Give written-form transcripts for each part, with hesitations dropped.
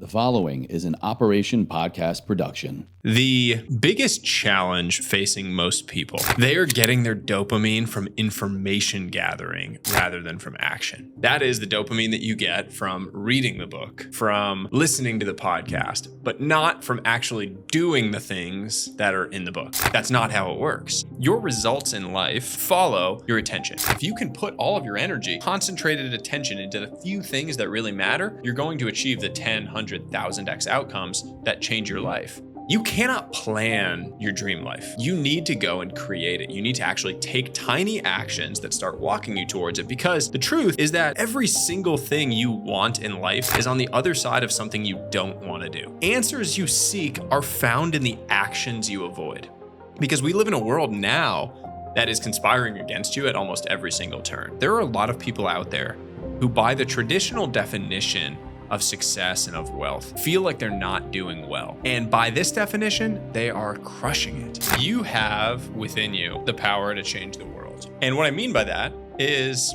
The following is an Operation Podcast production. The biggest challenge facing most people, they are getting their dopamine from information gathering rather than from action. That is the dopamine that you get from reading the book, from listening to the podcast, but not from actually doing the things that are in the book. That's not how it works. Your results in life follow your attention. If you can put all of your energy, concentrated attention into the few things that really matter, you're going to achieve the 10, 100, 1000x outcomes that change your life. You cannot plan your dream life. You need to go and create it. You need to actually take tiny actions that start walking you towards it, because the truth is that every single thing you want in life is on the other side of something you don't want to do. Answers you seek are found in the actions you avoid, because we live in a world now that is conspiring against you at almost every single turn. There are a lot of people out there who, by the traditional definition of success and of wealth, feel like they're not doing well. And by this definition, they are crushing it. You have within you the power to change the world. And what I mean by that is,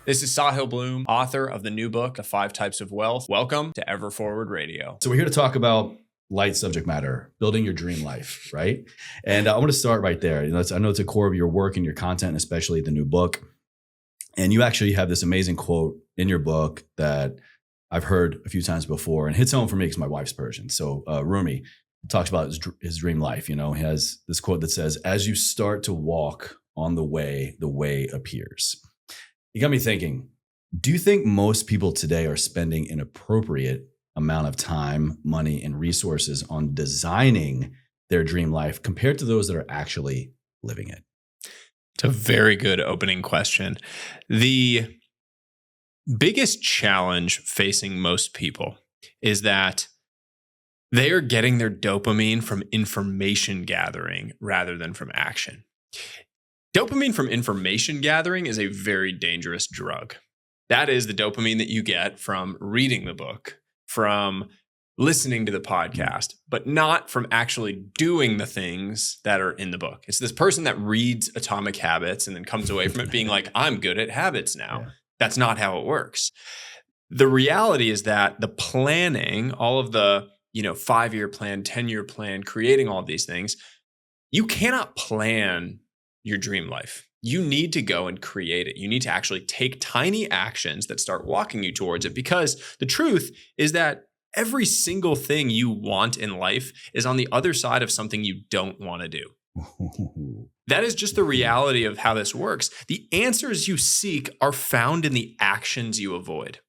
this is Sahil Bloom, author of the new book, The 5 Types of Wealth. Welcome to Ever Forward Radio. So we're here to talk about light subject matter, building your dream life, right? And I want to start right there. I know it's a core of your work and your content, and especially the new book. And you actually have this amazing quote in your book that I've heard a few times before and hits home for me because my wife's Persian. So Rumi talks about his dream life. You know, he has this quote that says, "As you start to walk on the way appears." You got me thinking, do you think most people today are spending an appropriate amount of time, money, and resources on designing their dream life compared to those that are actually living it? It's a very good opening question. The biggest challenge facing most people is that they are getting their dopamine from information gathering rather than from action. Dopamine from information gathering is a very dangerous drug. That is the dopamine that you get from reading the book, from listening to the podcast, but not from actually doing the things that are in the book. It's this person that reads Atomic Habits and then comes away from it being like, I'm good at habits now. Yeah. That's not how it works. The reality is that the planning, all of the 5-year plan, 10-year plan, creating all of these things, you cannot plan your dream life. You need to go and create it. You need to actually take tiny actions that start walking you towards it, because the truth is that every single thing you want in life is on the other side of something you don't want to do. That is just the reality of how this works. The answers you seek are found in the actions you avoid.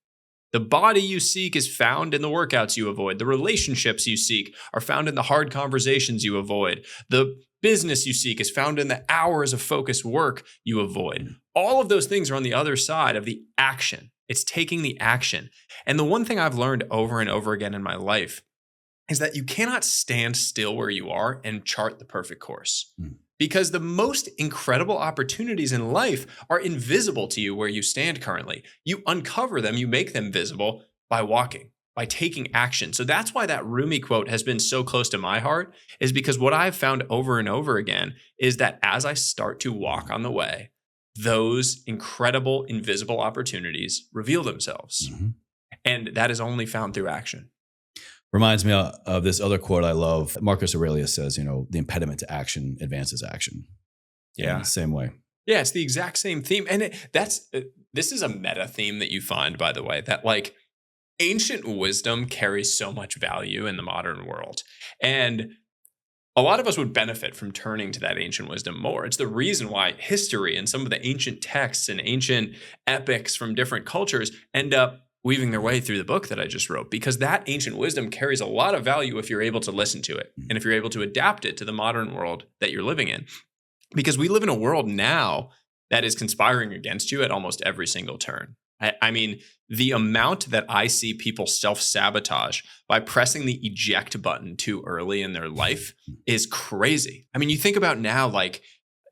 The body you seek is found in the workouts you avoid. The relationships you seek are found in the hard conversations you avoid. The business you seek is found in the hours of focused work you avoid. All of those things are on the other side of the action. It's taking the action. And the one thing I've learned over and over again in my life is that you cannot stand still where you are and chart the perfect course. Because the most incredible opportunities in life are invisible to you where you stand currently. You uncover them, you make them visible by walking, by taking action. So that's why that Rumi quote has been so close to my heart, is because what I've found over and over again is that as I start to walk on the way, those incredible invisible opportunities reveal themselves. Mm-hmm. And that is only found through action. Reminds me of this other quote I love. Marcus Aurelius says, the impediment to action advances action. Yeah. Same way. Yeah, it's the exact same theme. And this is a meta theme that you find, by the way, that like ancient wisdom carries so much value in the modern world. And a lot of us would benefit from turning to that ancient wisdom more. It's the reason why history and some of the ancient texts and ancient epics from different cultures end up weaving their way through the book that I just wrote, because that ancient wisdom carries a lot of value if you're able to listen to it and if you're able to adapt it to the modern world that you're living in. Because we live in a world now that is conspiring against you at almost every single turn. I mean, the amount that I see people self-sabotage by pressing the eject button too early in their life is crazy. I mean, you think about now, like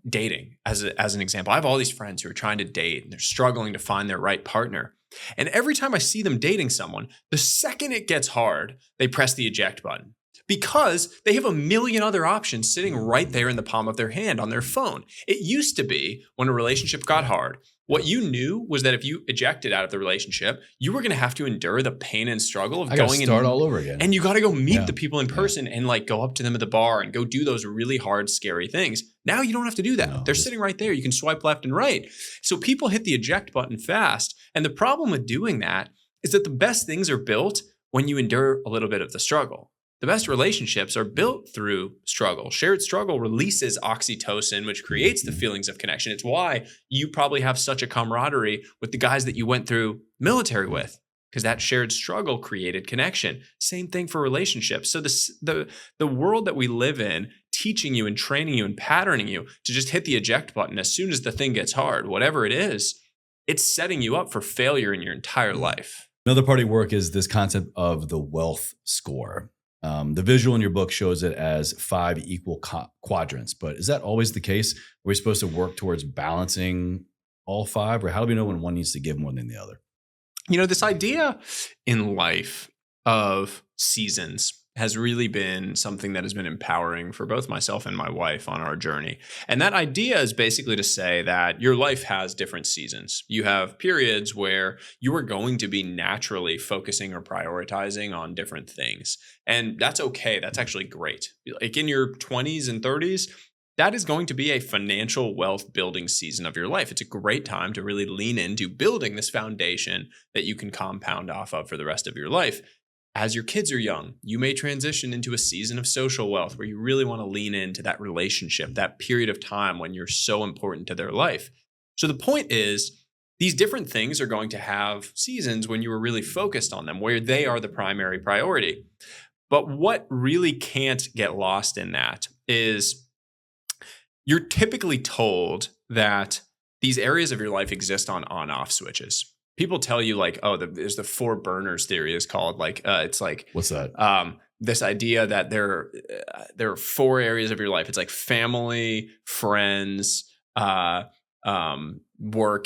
dating as an example. I have all these friends who are trying to date and they're struggling to find their right partner. And every time I see them dating someone, the second it gets hard, they press the eject button, because they have a million other options sitting right there in the palm of their hand on their phone. It used to be when a relationship got hard, What you knew was that if you ejected out of the relationship, you were going to have to endure the pain and struggle of going and start all over again. And you got to go meet the people in person and like go up to them at the bar and go do those really hard, scary things. Now you don't have to do that. No, They're sitting right there. You can swipe left and right. So people hit the eject button fast. And the problem with doing that is that the best things are built when you endure a little bit of the struggle. The best relationships are built through struggle. Shared struggle releases oxytocin, which creates the feelings of connection. It's why you probably have such a camaraderie with the guys that you went through military with, because that shared struggle created connection. Same thing for relationships. So the world that we live in, teaching you and training you and patterning you to just hit the eject button as soon as the thing gets hard, whatever it is, it's setting you up for failure in your entire life. Another part of your work is this concept of the wealth score. The visual in your book shows it as 5 equal quadrants, but is that always the case? Are we supposed to work towards balancing all 5, or how do we know when one needs to give more than the other? You know, this idea in life of seasons has really been something that has been empowering for both myself and my wife on our journey. And that idea is basically to say that your life has different seasons. You have periods where you are going to be naturally focusing or prioritizing on different things. And that's okay. That's actually great. Like in your 20s and 30s, that is going to be a financial wealth building season of your life. It's a great time to really lean into building this foundation that you can compound off of for the rest of your life. As your kids are young, you may transition into a season of social wealth where you really want to lean into that relationship, that period of time when you're so important to their life. So the point is, these different things are going to have seasons when you are really focused on them, where they are the primary priority. But what really can't get lost in that is you're typically told that these areas of your life exist on on-off switches. People tell you like, oh, there's the 4 burners theory is called. Like, it's like, what's that? This idea that there are 4 areas of your life. It's like family, friends, work,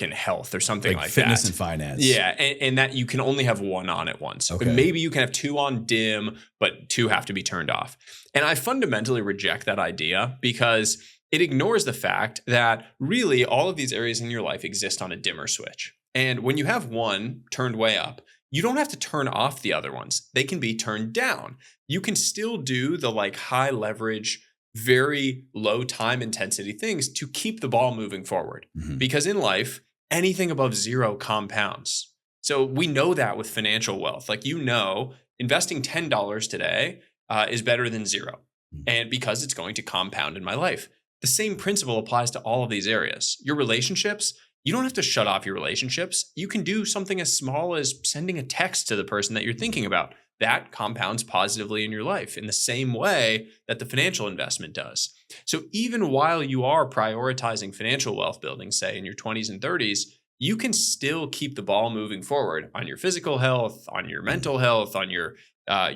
and health, or something like fitness that. And finance. Yeah, and that you can only have one on at once. Okay. But maybe you can have 2 on dim, but 2 have to be turned off. And I fundamentally reject that idea because it ignores the fact that really all of these areas in your life exist on a dimmer switch. And when you have one turned way up, you don't have to turn off the other ones. They can be turned down. You can still do the like high leverage, very low time intensity things to keep the ball moving forward. Mm-hmm. Because in life, anything above 0 compounds. So we know that with financial wealth. Like, you know, investing $10 today is better than 0. Mm-hmm. And because it's going to compound in my life. The same principle applies to all of these areas. Your relationships, you don't have to shut off your relationships. You can do something as small as sending a text to the person that you're thinking about. That compounds positively in your life in the same way that the financial investment does. So even while you are prioritizing financial wealth building, say in your 20s and 30s, you can still keep the ball moving forward on your physical health, on your mental health, on your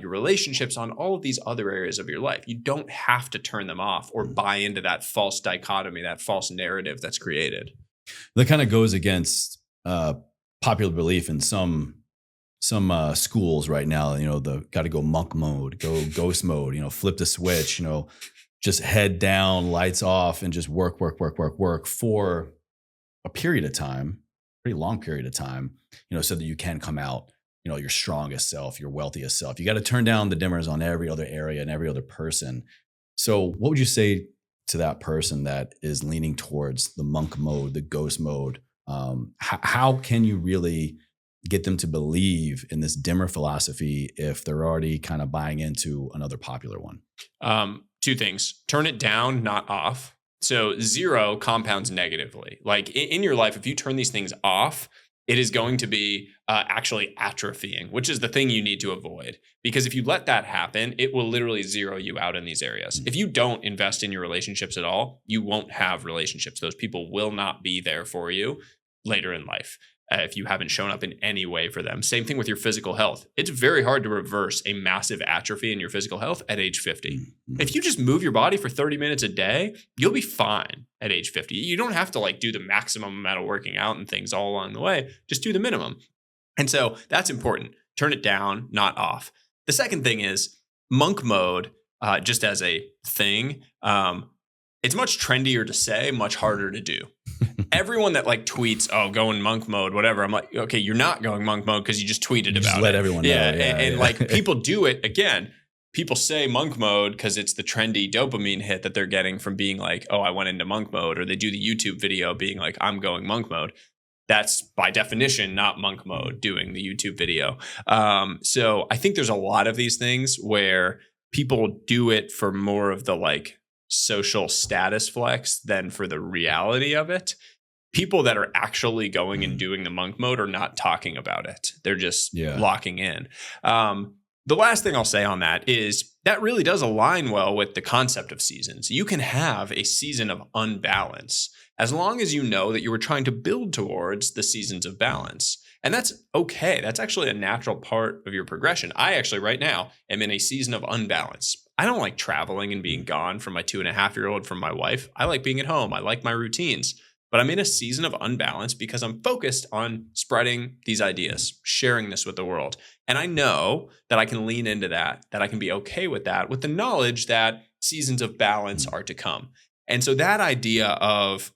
relationships, on all of these other areas of your life. You don't have to turn them off or buy into that false dichotomy, that false narrative that's created. That kind of goes against popular belief in some schools right now. You know, the got to go monk mode, go ghost mode. You know, flip the switch. You know, just head down, lights off, and just work for a period of time, pretty long period of time. You know, so that you can come out, you know, your strongest self, your wealthiest self. You got to turn down the dimmers on every other area and every other person. So, what would you say to that person that is leaning towards the monk mode, the ghost mode? How can you really get them to believe in this dimmer philosophy if they're already kind of buying into another popular one? 2 things. Turn it down, not off. So 0 compounds negatively. Like in your life, if you turn these things off, it is going to be actually atrophying, which is the thing you need to avoid. Because if you let that happen, it will literally zero you out in these areas. If you don't invest in your relationships at all, you won't have relationships. Those people will not be there for you later in life if you haven't shown up in any way for them. Same thing with your physical health. It's very hard to reverse a massive atrophy in your physical health at age 50. Mm-hmm. If you just move your body for 30 minutes a day, you'll be fine at age 50. You don't have to like do the maximum amount of working out and things all along the way. Just do the minimum. And so that's important. Turn it down, not off. The second thing is monk mode, just as a thing. It's much trendier to say, much harder to do. everyone that like tweets, oh, go in monk mode, whatever. I'm like, okay, you're not going monk mode because you just tweeted about it. Let everyone know. And like people do it again. People say monk mode because it's the trendy dopamine hit that they're getting from being like, oh, I went into monk mode, or they do the YouTube video being like, I'm going monk mode. That's by definition not monk mode doing the YouTube video. So I think there's a lot of these things where people do it for more of the like social status flex than for the reality of it. People that are actually going and doing the monk mode are not talking about it. They're just locking in. The last thing I'll say on that is that really does align well with the concept of seasons. You can have a season of unbalance as long as you know that you were trying to build towards the seasons of balance. And that's okay. That's actually a natural part of your progression. I actually right now am in a season of unbalance. I don't like traveling and being gone from my 2.5-year-old from my wife. I like being at home. I like my routines. But I'm in a season of unbalance because I'm focused on spreading these ideas, sharing this with the world. And I know that I can lean into that I can be okay with that, with the knowledge that seasons of balance are to come. And so that idea of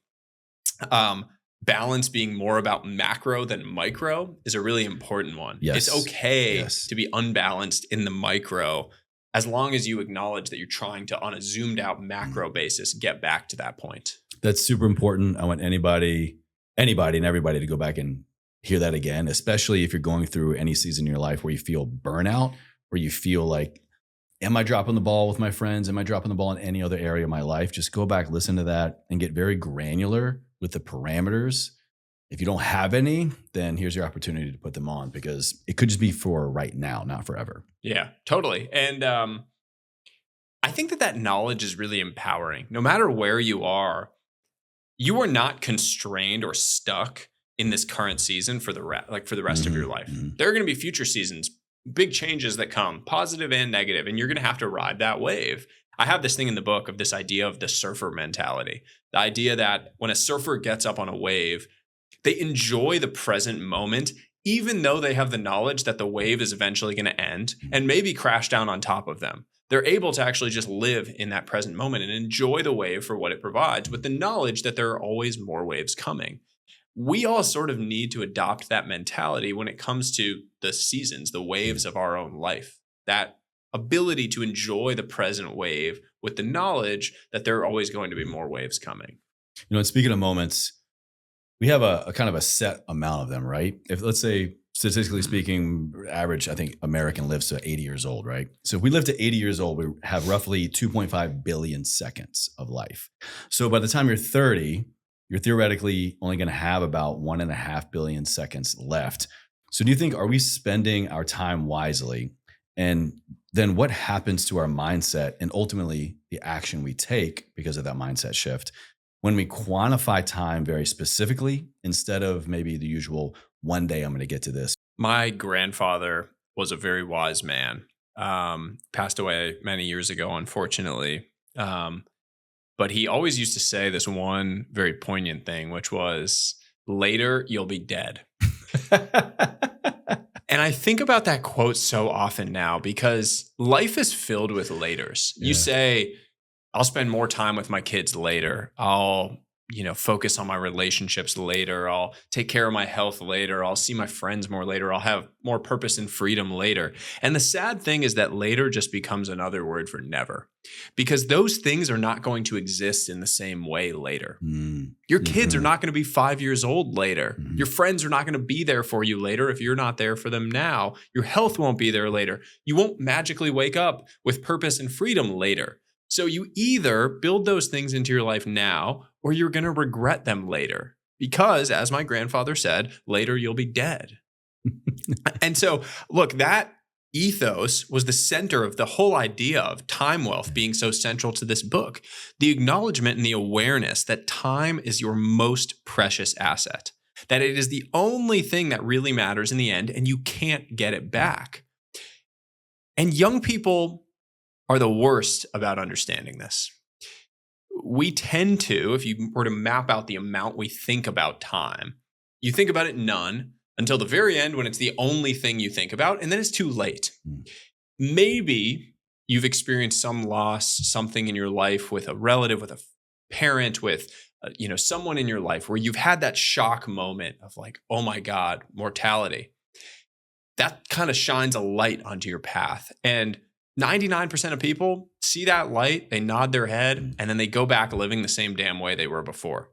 balance being more about macro than micro is a really important one. Yes. It's okay to be unbalanced in the micro as long as you acknowledge that you're trying to, on a zoomed out macro basis, get back to that point. That's super important. I want anybody and everybody to go back and hear that again, especially if you're going through any season in your life where you feel burnout, where you feel like, am I dropping the ball with my friends? Am I dropping the ball in any other area of my life? Just go back, listen to that, and get very granular with the parameters. If you don't have any, then here's your opportunity to put them on, because it could just be for right now, not forever. Yeah, totally. And I think that knowledge is really empowering. No matter where you are not constrained or stuck in this current season for the rest of your life. There are going to be future seasons, big changes that come, positive and negative, and you're going to have to ride that wave. I have this thing in the book of this idea of the surfer mentality. The idea that when a surfer gets up on a wave, they enjoy the present moment, even though they have the knowledge that the wave is eventually going to end and maybe crash down on top of them. They're able to actually just live in that present moment and enjoy the wave for what it provides, with the knowledge that there are always more waves coming. We all sort of need to adopt that mentality when it comes to the seasons, the waves of our own life. That ability to enjoy the present wave with the knowledge that there are always going to be more waves coming. You know, and speaking of moments, we have a kind of a set amount of them, right? If, let's say, statistically speaking, average, I think, American lives to 80 years old, right? So if we live to 80 years old, we have roughly 2.5 billion seconds of life. So by the time you're 30, you're theoretically only going to have about 1.5 billion seconds left. So do you think, are we spending our time wisely? And then what happens to our mindset and ultimately the action we take because of that mindset shift when we quantify time very specifically instead of maybe the usual one day I'm going to get to this? My grandfather was a very wise man, passed away many years ago, unfortunately. But he always used to say this one very poignant thing, which was, later you'll be dead. And I think about that quote so often now because life is filled with laters. Yeah. You say, I'll spend more time with my kids later. I'll, focus on my relationships later. I'll take care of my health later. I'll see my friends more later. I'll have more purpose and freedom later. And the sad thing is that later just becomes another word for never, because those things are not going to exist in the same way later. Your kids are not going to be 5 years old later. Your friends are not going to be there for you later if you're not there for them now. Your health won't be there later. You won't magically wake up with purpose and freedom later. So you either build those things into your life now, or you're going to regret them later. Because, as my grandfather said, later you'll be dead. And so, look, that ethos was the center of the whole idea of time wealth being so central to this book. The acknowledgement and the awareness that time is your most precious asset, that it is the only thing that really matters in the end, and you can't get it back. And young people are the worst about understanding this. We tend to, if you were to map out the amount we think about time, you think about it none until the very end when it's the only thing you think about, and then it's too late. Maybe you've experienced some loss, something in your life with a relative, with a parent, with someone in your life where you've had that shock moment of like, oh my God, mortality, that kind of shines a light onto your path. And 99% of people see that light, they nod their head, and then they go back living the same damn way they were before.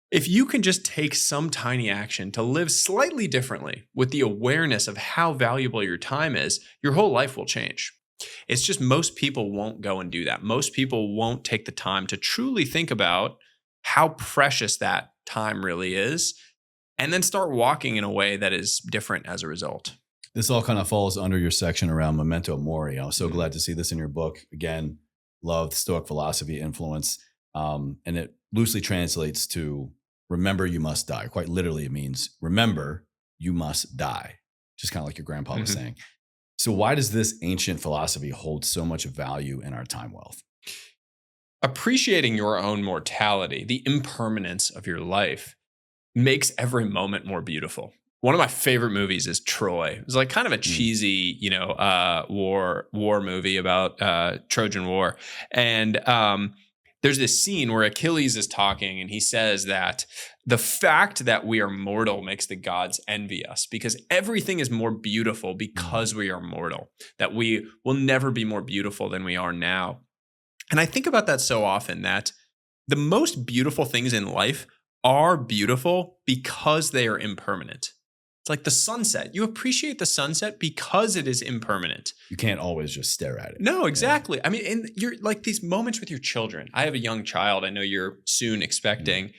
If you can just take some tiny action to live slightly differently with the awareness of how valuable your time is, your whole life will change. It's just most people won't go and do that. Most people won't take the time to truly think about how precious that time really is, and then start walking in a way that is different as a result. This all kind of falls under your section around memento mori. I was so glad to see this in your book. Again, love the Stoic philosophy influence. And it loosely translates to remember you must die. Quite literally, it means remember you must die. Just kind of like your grandpa was saying. So why does this ancient philosophy hold so much value in our time wealth? Appreciating your own mortality, the impermanence of your life, makes every moment more beautiful. One of my favorite movies is Troy. It was like kind of a cheesy, war movie about Trojan War. And there's this scene where Achilles is talking and he says that the fact that we are mortal makes the gods envy us because everything is more beautiful because we are mortal, that we will never be more beautiful than we are now. And I think about that so often, that the most beautiful things in life are beautiful because they are impermanent. It's like the sunset. You appreciate the sunset because it is impermanent. You can't always just stare at it. No, exactly. Yeah. I mean, and you're like these moments with your children. I have a young child. I know you're soon expecting.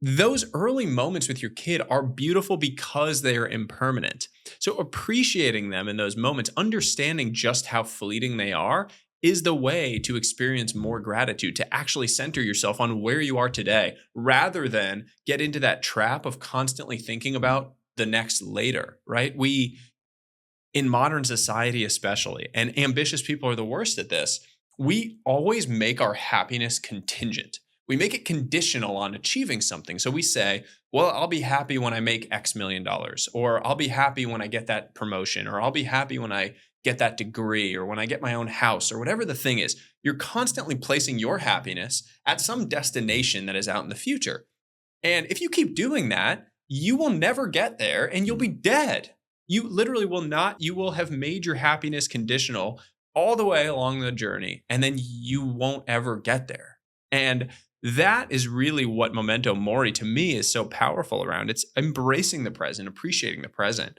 Those early moments with your kid are beautiful because they are impermanent. So appreciating them in those moments, understanding just how fleeting they are, is the way to experience more gratitude, to actually center yourself on where you are today, rather than get into that trap of constantly thinking about the next later, right? We, in modern society especially, and ambitious people are the worst at this, we always make our happiness contingent. We make it conditional on achieving something. So we say, well, I'll be happy when I make X million dollars, or I'll be happy when I get that promotion, or I'll be happy when I get that degree, or when I get my own house, or whatever the thing is. You're constantly placing your happiness at some destination that is out in the future. And if you keep doing that, you will never get there and you'll be dead. You literally will not. You will have made your happiness conditional all the way along the journey, and then you won't ever get there. And that is really what memento mori to me is so powerful around. It's embracing the present, appreciating the present.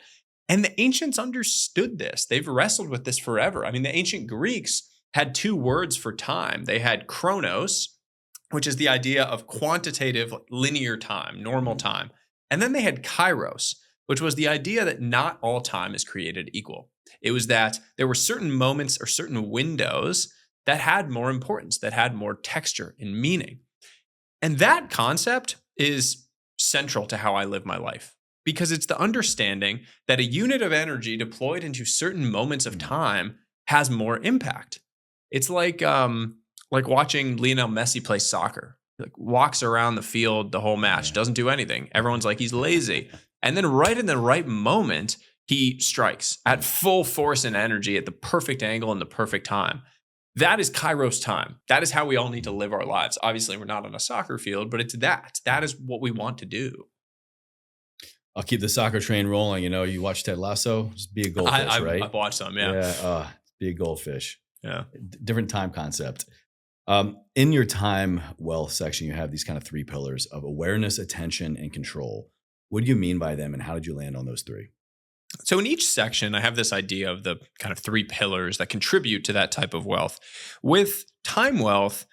And the ancients understood this. They've wrestled with this forever. I mean, the ancient Greeks had two words for time. They had chronos, which is the idea of quantitative linear time, normal time. And then they had kairos, which was the idea that not all time is created equal. It was that there were certain moments or certain windows that had more importance, that had more texture and meaning. And that concept is central to how I live my life, because it's the understanding that a unit of energy deployed into certain moments of time has more impact. It's like watching Lionel Messi play soccer. Like walks around the field the whole match, doesn't do anything. Everyone's like, he's lazy. And then right in the right moment, he strikes at full force and energy at the perfect angle and the perfect time. That is Kairos time. That is how we all need to live our lives. Obviously, we're not on a soccer field, but it's that. That is what we want to do. I'll keep the soccer train rolling. You watch Ted Lasso, just be a goldfish, right? I've watched some, yeah. Yeah, be a goldfish. Yeah. Different time concept. In your time wealth section, you have these kind of three pillars of awareness, attention, and control. What do you mean by them, and how did you land on those three? So in each section, I have this idea of the kind of three pillars that contribute to that type of wealth. With time wealth,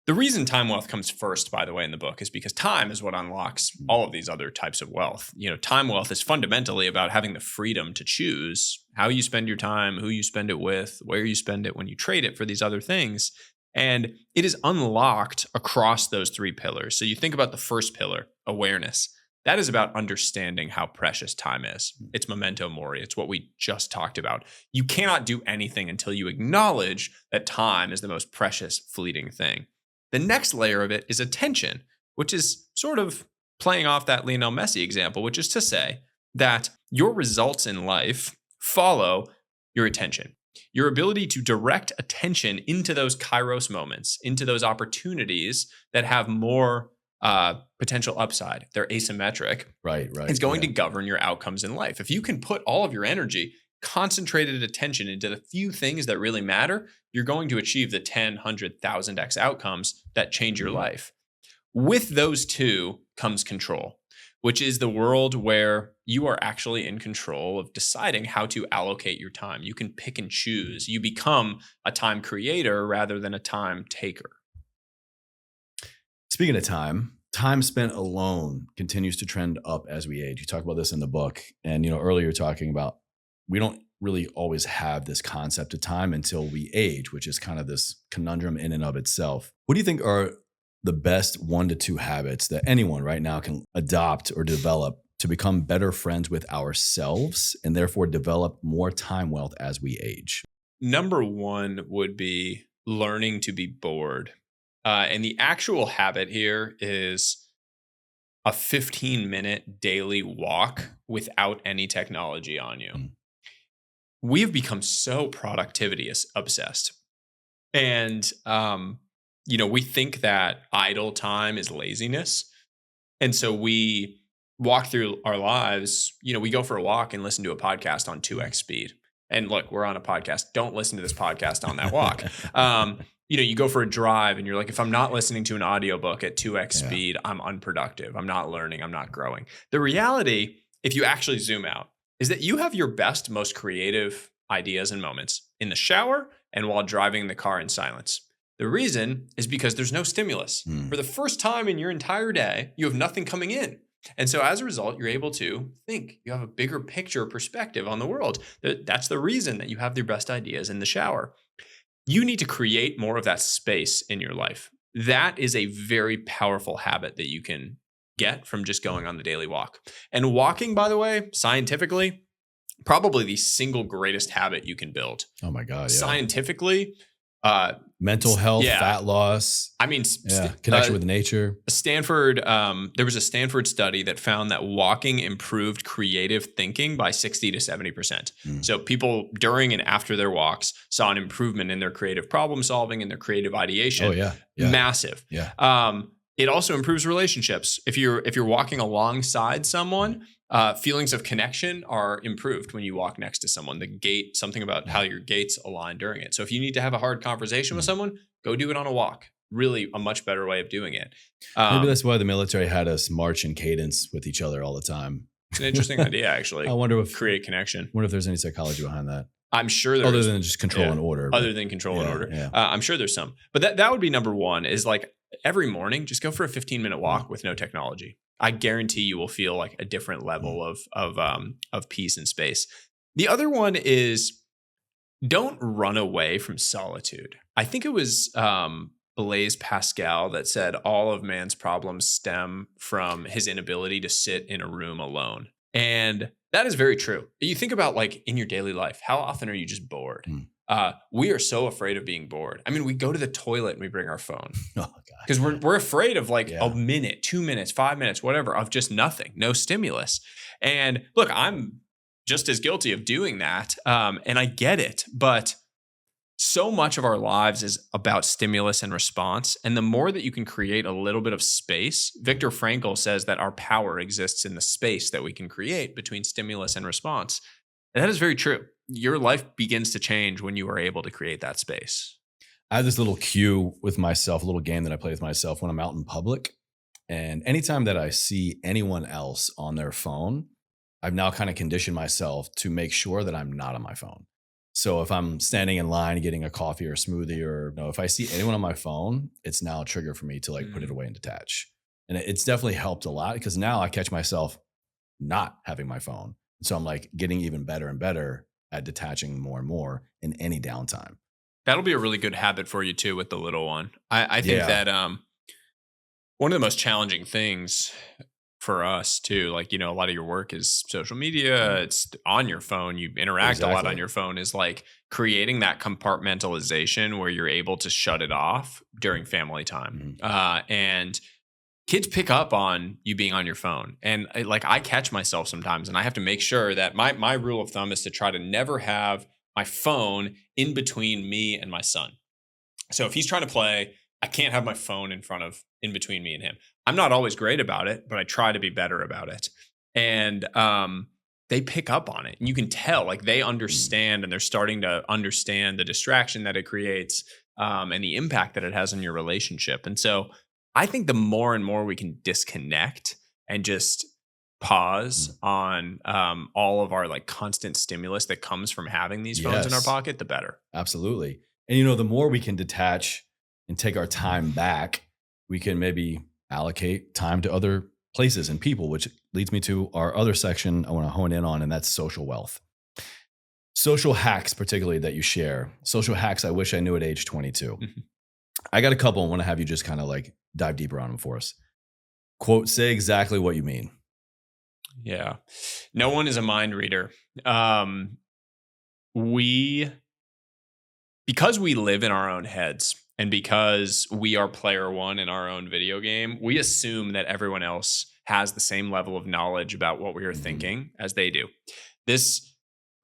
the reason time wealth comes first, by the way, in the book is because time is what unlocks all of these other types of wealth. Time wealth is fundamentally about having the freedom to choose how you spend your time, who you spend it with, where you spend it when you trade it for these other things. And it is unlocked across those three pillars. So you think about the first pillar, awareness. That is about understanding how precious time is. It's memento mori. It's what we just talked about. You cannot do anything until you acknowledge that time is the most precious, fleeting thing. The next layer of it is attention, which is sort of playing off that Lionel Messi example, which is to say that your results in life follow your attention. Your ability to direct attention into those Kairos moments, into those opportunities that have more potential upside, they're asymmetric. Right. It's going to govern your outcomes in life. If you can put all of your energy, concentrated attention into the few things that really matter, you're going to achieve the 10, 100, 1000x outcomes that change your life. With those two comes control, which is the world where you are actually in control of deciding how to allocate your time. You can pick and choose. You become a time creator rather than a time taker. Speaking of time spent alone continues to trend up as we age. You talk about this in the book. And, earlier you're talking about we don't really always have this concept of time until we age, which is kind of this conundrum in and of itself. What do you think are the best 1 to 2 habits that anyone right now can adopt or develop to become better friends with ourselves and therefore develop more time wealth as we age? Number 1 would be learning to be bored. And the actual habit here is a 15-minute daily walk without any technology on you. We've become so productivity obsessed. And, we think that idle time is laziness. And so we walk through our lives, we go for a walk and listen to a podcast on 2x speed. And look, we're on a podcast. Don't listen to this podcast on that walk. You go for a drive and you're like, if I'm not listening to an audiobook at 2x speed, I'm unproductive. I'm not learning. I'm not growing. The reality, if you actually zoom out, is that you have your best, most creative ideas and moments in the shower and while driving the car in silence. The reason is because there's no stimulus. For the first time in your entire day, you have nothing coming in. And so as a result, you're able to think. You have a bigger picture perspective on the world. That's the reason that you have your best ideas in the shower. You need to create more of that space in your life. That is a very powerful habit that you can get from just going on the daily walk. And walking, by the way, scientifically, probably the single greatest habit you can build. Oh my God. Yeah. Scientifically, mental health, fat loss. I mean, connection with nature. Stanford, there was a Stanford study that found that walking improved creative thinking by 60 to 70%. So people during and after their walks saw an improvement in their creative problem solving and their creative ideation. Oh yeah. Massive. Yeah. It also improves relationships. If you're walking alongside someone, feelings of connection are improved when you walk next to someone. Something about how your gaits align during it. So if you need to have a hard conversation with someone, go do it on a walk. Really a much better way of doing it. Maybe that's why the military had us march in cadence with each other all the time. It's an interesting idea, actually. I wonder if create connection. Wonder if there's any psychology behind that. I'm sure there's other than just control and order. Other than control and order. Yeah. I'm sure there's some. But that would be number 1 is like every morning, just go for a 15-minute walk with no technology. I guarantee you will feel like a different level of peace and space. The other one is don't run away from solitude. I think it was Blaise Pascal that said all of man's problems stem from his inability to sit in a room alone. And that is very true. You think about like in your daily life, how often are you just bored? We are so afraid of being bored. I mean, we go to the toilet and we bring our phone because we're afraid of like a minute, 2 minutes, 5 minutes, whatever, of just nothing, no stimulus. And look, I'm just as guilty of doing that. And I get it, but so much of our lives is about stimulus and response. And the more that you can create a little bit of space, Viktor Frankl says that our power exists in the space that we can create between stimulus and response. And that is very true. Your life begins to change when you are able to create that space. I have this little cue with myself, a little game that I play with myself when I'm out in public. And anytime that I see anyone else on their phone, I've now kind of conditioned myself to make sure that I'm not on my phone. So if I'm standing in line getting a coffee or a smoothie, or if I see anyone on my phone, it's now a trigger for me to like put it away and detach. And it's definitely helped a lot because now I catch myself not having my phone. So I'm like getting even better and better at detaching more and more in any downtime. That'll be a really good habit for you too with the little one. I think that one of the most challenging things for us too, like, a lot of your work is social media, it's on your phone, you interact a lot on your phone, is like creating that compartmentalization where you're able to shut it off during family time. And kids pick up on you being on your phone. And I catch myself sometimes and I have to make sure that my rule of thumb is to try to never have my phone in between me and my son. So if he's trying to play, I can't have my phone in between me and him. I'm not always great about it, but I try to be better about it. And they pick up on it. And you can tell, like, they understand, and they're starting to understand the distraction that it creates, and the impact that it has on your relationship. And so I think the more and more we can disconnect and just pause on all of our like constant stimulus that comes from having these phones in our Yes. pocket, the better. Absolutely. And the more we can detach and take our time back, we can maybe allocate time to other places and people, which leads me to our other section I want to hone in on, and that's social wealth. Social hacks, particularly that you share. Social hacks I wish I knew at age 22. I got a couple. I want to have you just kind of like dive deeper on them for us. Quote, say exactly what you mean. Yeah. No one is a mind reader. Because we live in our own heads, and because we are player one in our own video game, we assume that everyone else has the same level of knowledge about what we are thinking as they do. This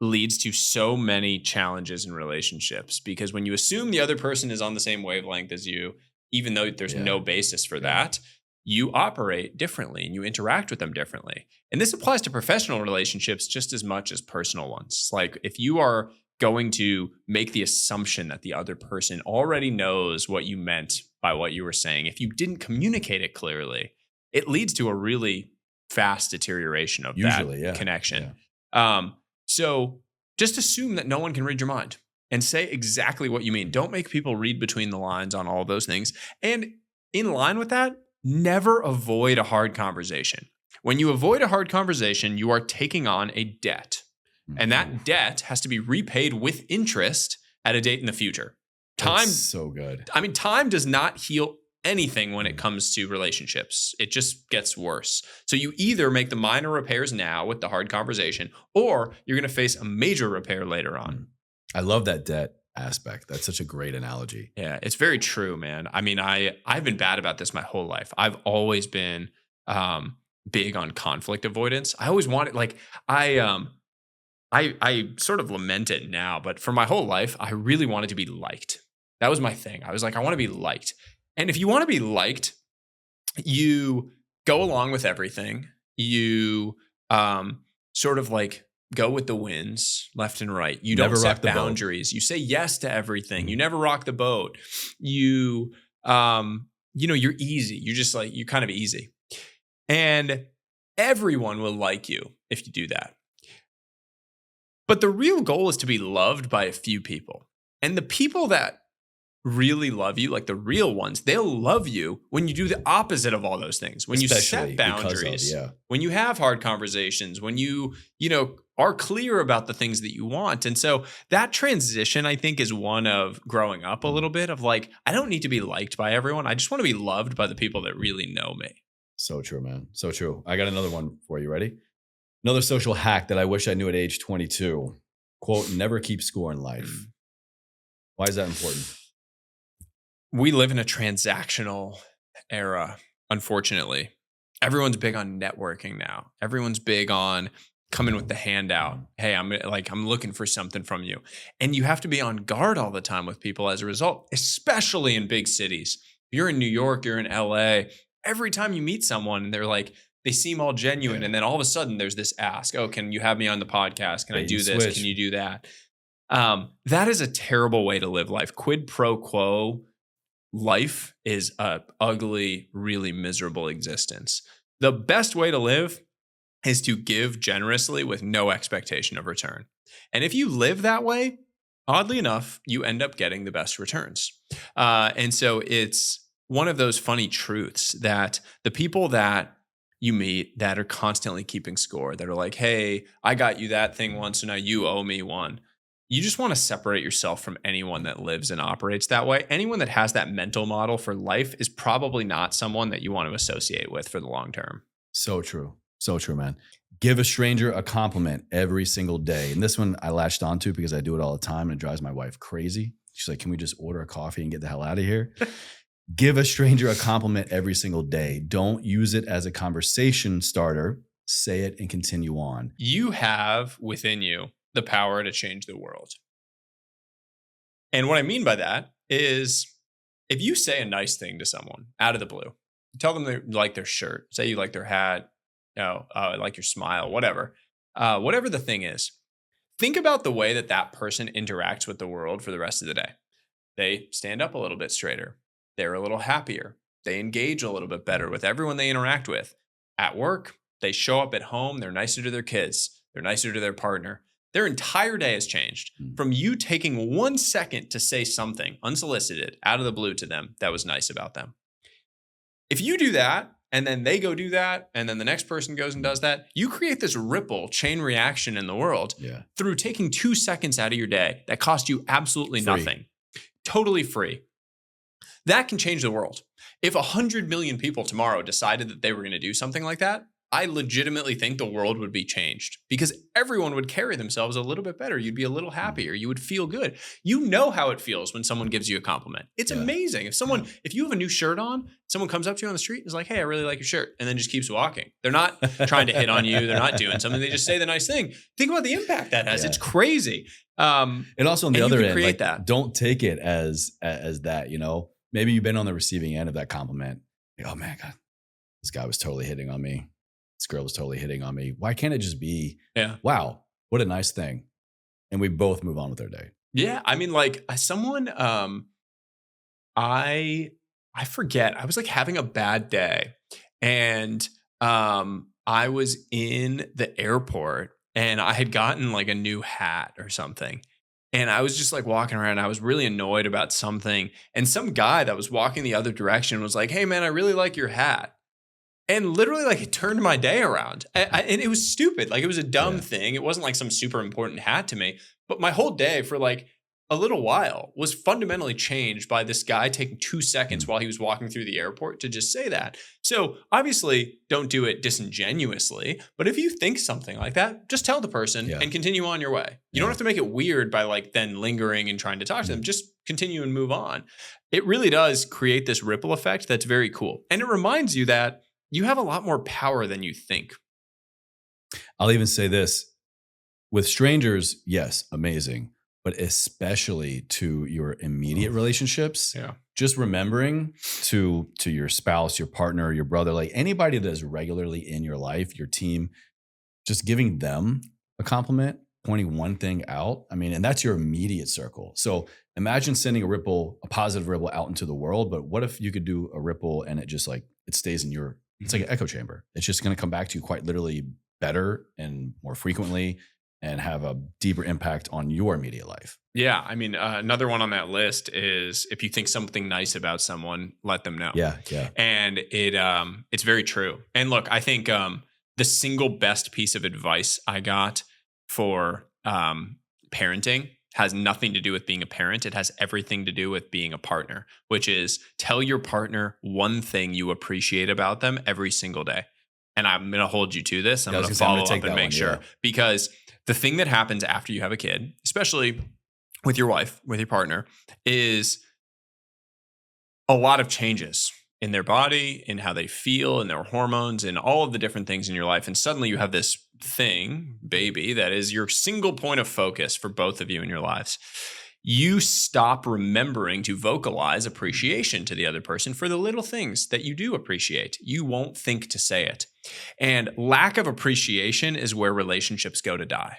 leads to so many challenges in relationships, because when you assume the other person is on the same wavelength as you, even though there's no basis for that, you operate differently and you interact with them differently. And this applies to professional relationships just as much as personal ones. Like, if you are going to make the assumption that the other person already knows what you meant by what you were saying, if you didn't communicate it clearly, it leads to a really fast deterioration of that connection. So just assume that no one can read your mind, and say exactly what you mean. Don't make people read between the lines on all of those things. And in line with that, never avoid a hard conversation. When you avoid a hard conversation, you are taking on a debt. And that debt has to be repaid with interest at a date in the future. Time, that's so good. I mean, time does not heal anything when it comes to relationships. It just gets worse. So you either make the minor repairs now with the hard conversation, or you're going to face a major repair later on. I love that debt aspect. That's such a great analogy. Yeah, it's very true, man. I mean, I've been bad about this my whole life. I've always been big on conflict avoidance. I always wanted, like, I sort of lament it now, but for my whole life, I really wanted to be liked. That was my thing. I was like, I want to be liked. And if you want to be liked, you go along with everything. You sort of like go with the winds left and right. You don't set boundaries. You say yes to everything. You never rock the boat. You're easy. You're kind of easy. And everyone will like you if you do that. But the real goal is to be loved by a few people. And the people that really love you, like the real ones, they'll love you when you do the opposite of all those things. When you set boundaries, when you have hard conversations, when you are clear about the things that you want. And so that transition, I think, is one of growing up a little bit of like, I don't need to be liked by everyone. I just want to be loved by the people that really know me. So true, man. So true. I got another one for you. Ready? Another social hack that I wish I knew at age 22. Quote, never keep score in life. Why is that important? We live in a transactional era, unfortunately. Everyone's big on networking now. Everyone's big on coming with the handout. Hey, I'm looking for something from you. And you have to be on guard all the time with people as a result, especially in big cities. You're in New York, you're in LA. Every time you meet someone and they're like, they seem all genuine. And then all of a sudden there's this ask, oh, can you have me on the podcast? Can I do this? Can you do that? That is a terrible way to live life. Quid pro quo life is a ugly, really miserable existence. The best way to live is to give generously with no expectation of return. And if you live that way, oddly enough, you end up getting the best returns. And so it's one of those funny truths that the people that you meet that are constantly keeping score, that are like, hey, I got you that thing once, so now you owe me one. You just want to separate yourself from anyone that lives and operates that way. Anyone that has that mental model for life is probably not someone that you want to associate with for the long term. So true. So true, man. Give a stranger a compliment every single day. And this one I latched onto because I do it all the time and it drives my wife crazy. She's like, can we just order a coffee and get the hell out of here? Give a stranger a compliment every single day. Don't use it as a conversation starter. Say it and continue on. You have within you the power to change the world. And what I mean by that is if you say a nice thing to someone out of the blue, tell them they like their shirt, say you like their hat, like your smile, whatever the thing is, think about the way that that person interacts with the world for the rest of the day. They stand up a little bit straighter. They're a little happier. They engage a little bit better with everyone they interact with. At work, they show up at home. They're nicer to their kids. They're nicer to their partner. Their entire day has changed from you taking 1 second to say something unsolicited out of the blue to them that was nice about them. If you do that, and then they go do that, and then the next person goes and does that, you create this ripple chain reaction in the world through taking 2 seconds out of your day that cost you absolutely nothing. Totally free. That can change the world. If 100 million people tomorrow decided that they were going to do something like that, I legitimately think the world would be changed because everyone would carry themselves a little bit better. You'd be a little happier. You would feel good. You know how it feels when someone gives you a compliment. It's amazing. If you have a new shirt on, someone comes up to you on the street and is like, hey, I really like your shirt, and then just keeps walking. They're not trying to hit on you. They're not doing something. They just say the nice thing. Think about the impact that has. It's crazy. And also on the other end, like, that. Don't take it as that, maybe you've been on the receiving end of that compliment. Like, oh man, God, this guy was totally hitting on me. This girl was totally hitting on me. Why can't it just be, wow, what a nice thing. And we both move on with our day. Yeah. I mean, like someone, I forget, I was like having a bad day and I was in the airport and I had gotten like a new hat or something. And I was just like walking around. I was really annoyed about something. And some guy that was walking the other direction was like, hey man, I really like your hat. And literally, like, it turned my day around. And it was stupid. Like, it was a dumb thing. It wasn't like some super important hat to me. But my whole day for like a little while was fundamentally changed by this guy taking 2 seconds while he was walking through the airport to just say that. So obviously, don't do it disingenuously. But if you think something like that, just tell the person and continue on your way. You don't have to make it weird by like then lingering and trying to talk to them. Just continue and move on. It really does create this ripple effect that's very cool. And it reminds you that you have a lot more power than you think. I'll even say this. With strangers, yes, amazing. But especially to your immediate relationships, just remembering to your spouse, your partner, your brother, like anybody that is regularly in your life, your team, just giving them a compliment, pointing one thing out. I mean, and that's your immediate circle. So imagine sending a positive ripple out into the world. But what if you could do a ripple and it just like, it stays in your, it's like an echo chamber. It's just going to come back to you quite literally better and more frequently and have a deeper impact on your immediate life. Yeah. I mean, another one on that list is if you think something nice about someone, let them know. Yeah. And it's very true. And look, I think the single best piece of advice I got for parenting has nothing to do with being a parent. It has everything to do with being a partner, which is tell your partner one thing you appreciate about them every single day. And I'm going to hold you to this. I'm going to follow up and make sure. Because the thing that happens after you have a kid, especially with your wife, with your partner, is a lot of changes in their body, in how they feel, in their hormones, in all of the different things in your life. And suddenly you have this thing, baby, that is your single point of focus for both of you in your lives. You stop remembering to vocalize appreciation to the other person for the little things that you do appreciate. You won't think to say it. And lack of appreciation is where relationships go to die.